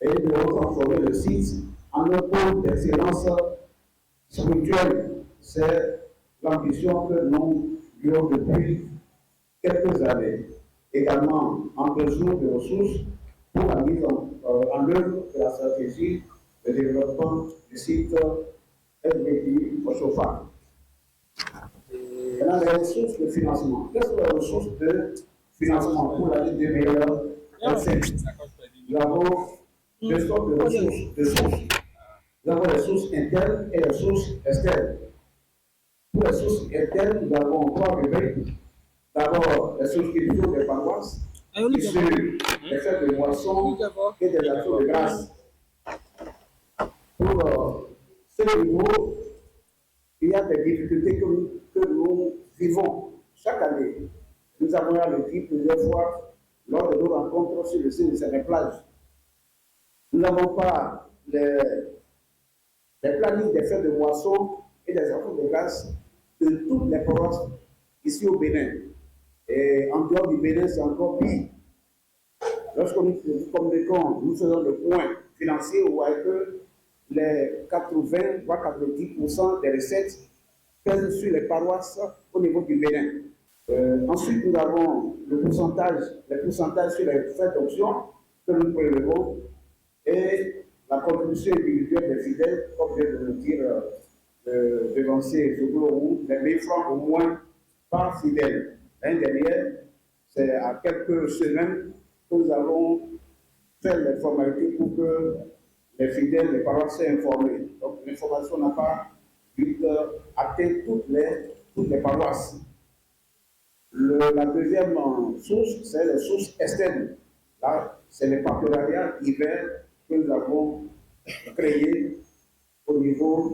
et de transformer le site en un pôle d'excellence spirituelle. C'est l'ambition que nous avons depuis quelques années. Également, en besoin de ressources pour la mise en œuvre de la stratégie de développement du site SBI au chauffage. Maintenant, les ressources de financement. Quelles sont les ressources de financement pour l'année 2025? Nous avons deux sortes de ressources. Nous avons les sources internes et les sources externes. Pour les sources internes, nous avons trois rubriques. D'abord, les souscriptions des paroisses, issues des fêtes de moisson et des actions de grâce. Pour ce niveau, il y a des difficultés que nous vivons chaque année. Nous avons le dit plusieurs fois lors de nos rencontres sur le site de Sénéplage. Nous n'avons pas les plannings des fêtes de moisson et des actions de grâce de toutes les paroisses ici au Bénin. Et en dehors du Bénin, c'est encore pire. Lorsque nous communiquons, nous faisons le point financier, on voit que les 80 voire 90% des recettes pèsent sur les paroisses au niveau du Bénin. Ensuite, nous avons les pourcentages sur les frais d'option que nous prélevons et la contribution individuelle des fidèles, comme vient de le dire le devancier Zoglou, les 1000 francs au moins par fidèle. L'année dernière, c'est à quelques semaines que nous avons fait les formalités pour que les fidèles, les paroisses soient informés. Donc l'information n'a pas vite atteint toutes les paroisses. La deuxième source, c'est les sources externes. Là, c'est les partenariats divers que nous avons créés au niveau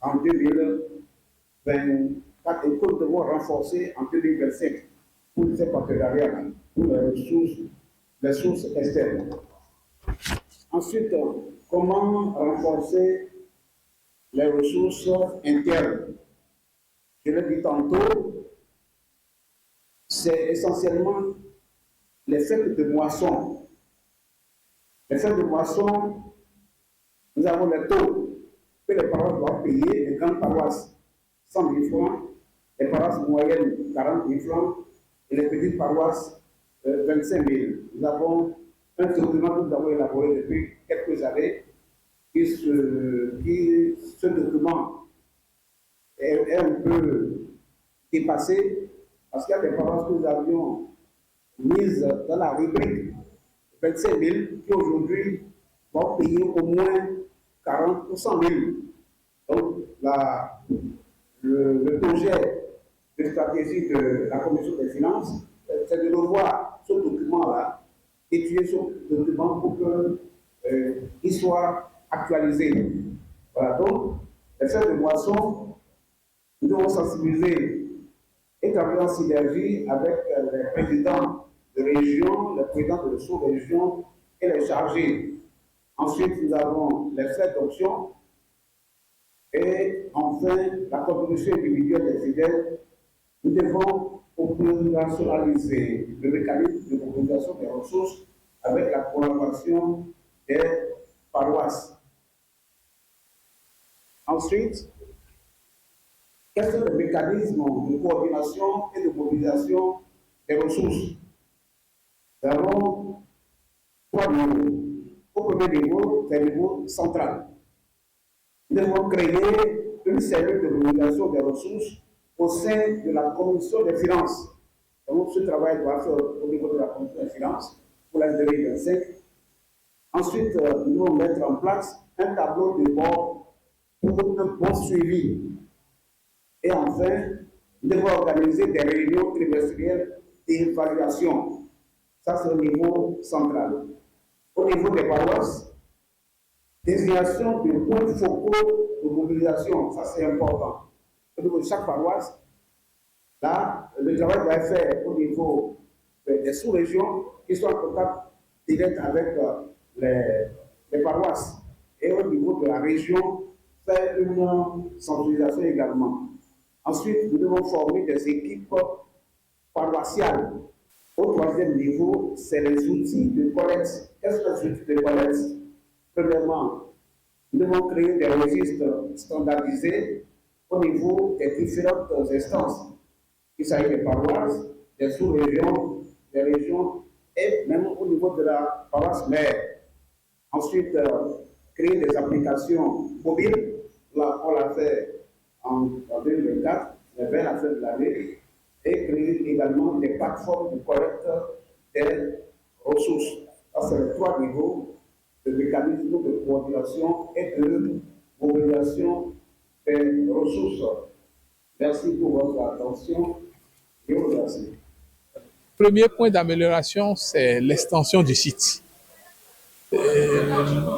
en 2024 et que nous devons renforcer en 2025 pour ces partenariats, pour les sources externes. Ensuite, comment renforcer les ressources internes? Je l'ai dit tantôt, c'est essentiellement les fêtes de moisson. Les fêtes de moisson, nous avons les taux que les paroisses doivent payer, les grandes paroisses 100 000 francs, les paroisses moyennes 40 000 francs et les petites paroisses 25 000. Nous avons un document que nous avons élaboré depuis quelques années ce document est un peu dépassé parce qu'il y a des paroisses que nous avions mises dans la rubrique 25 000 qui aujourd'hui vont payer au moins 40 ou 100 000. Donc le projet de stratégie de la Commission des finances, c'est de revoir ce document-là, étudier ce document pour qu'il soit actualisé. Voilà, donc, les fêtes de moisson, nous devons sensibiliser et travailler en synergie avec les présidents de région, les présidents de sous-région et les chargés. Ensuite, nous avons les frais d'option et enfin la contribution individuelle des fidèles. Nous devons opérationnaliser le mécanisme de mobilisation des ressources avec la collaboration des paroisses. Ensuite, quels sont les mécanismes de coordination et de mobilisation des ressources? Nous avons trois niveaux. Au premier niveau, c'est le niveau central. Nous devons créer une cellule de mobilisation des ressources au sein de la Commission des finances. Donc, ce travail doit être au niveau de la Commission des finances pour l'année 2025. Ensuite, nous devons mettre en place un tableau de bord pour un bon suivi. Et enfin, nous devons organiser des réunions trimestrielles d'évaluation. Ça, c'est au niveau central. Au niveau des paroisses, désignation de points focaux de mobilisation, ça c'est important. Au niveau de chaque paroisse, là, le travail doit être fait au niveau des sous-régions qui sont en contact direct avec les paroisses. Et au niveau de la région, faire une sensibilisation également. Ensuite, nous devons former des équipes paroissiales. Au troisième niveau, c'est les outils de collecte. Quels sont les outils de collecte? Premièrement, nous devons créer des registres standardisés au niveau des différentes instances. Il s'agit des paroisses, des sous-régions, des régions et même au niveau de la paroisse mère. Ensuite, créer des applications mobiles. Là, on l'a fait en 2024, vers la fin de l'année, et créer également des plateformes de collecte des ressources. Ça, c'est les 3 niveaux de mécanismes de coordination et de mobilisation des ressources. Merci pour votre attention et vous remercie. Premier point d'amélioration, c'est l'extension du site.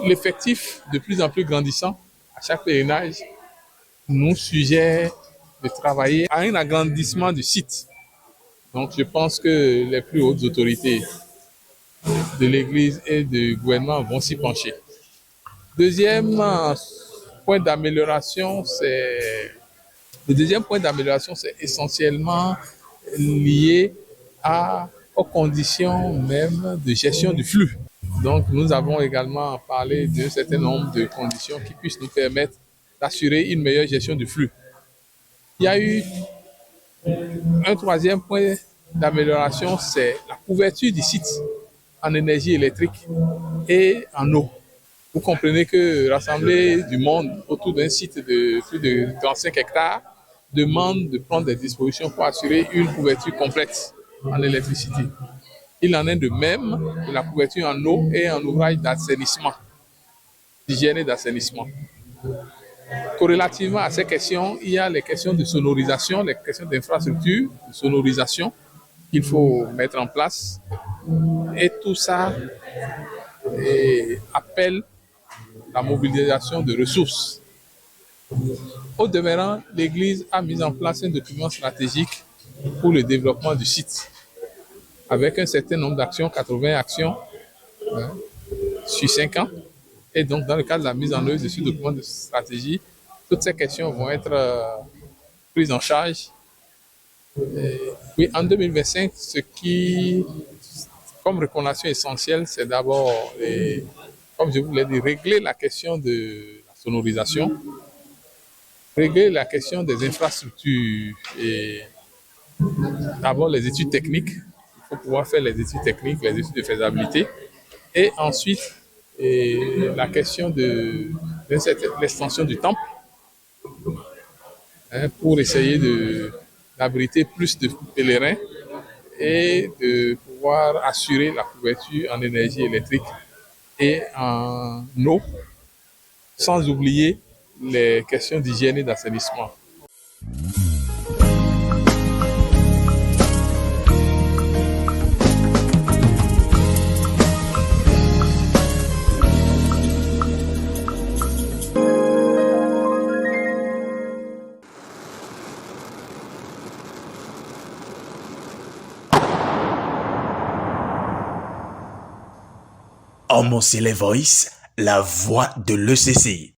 L'effectif de plus en plus grandissant à chaque pèlerinage nous suggère de travailler à un agrandissement du site. Donc je pense que les plus hautes autorités de l'Église et du gouvernement vont s'y pencher. Deuxième point d'amélioration, c'est essentiellement lié aux conditions même de gestion du flux. Donc, nous avons également parlé d'un certain nombre de conditions qui puissent nous permettre d'assurer une meilleure gestion du flux. Il y a eu un troisième point d'amélioration, c'est la couverture du site en énergie électrique et en eau. Vous comprenez que rassembler du monde autour d'un site de plus de 35 hectares demande de prendre des dispositions pour assurer une couverture complète en électricité. Il en est de même de la couverture en eau et en ouvrage d'assainissement, d'hygiène et d'assainissement. Corrélativement à ces questions, il y a les questions de sonorisation, les questions d'infrastructure, de sonorisation qu'il faut mettre en place. Et tout ça appelle la mobilisation de ressources. Au demeurant, l'Église a mis en place un document stratégique pour le développement du site, avec un certain nombre d'actions, 80 actions sur 5 ans. Et donc, dans le cadre de la mise en œuvre de ce document de stratégie, toutes ces questions vont être prises en charge. Oui, en 2025, ce qui, comme recommandation essentielle, c'est d'abord, comme je vous l'ai dit, régler la question de la sonorisation, régler la question des infrastructures et d'abord les études techniques. Il faut pouvoir faire les études techniques, les études de faisabilité. Et ensuite, la question de l'extension du temple pour essayer d'abriter plus de pèlerins et de pouvoir assurer la couverture en énergie électrique et en eau, sans oublier les questions d'hygiène et d'assainissement. Homocele Voice, la voix de l'ECC.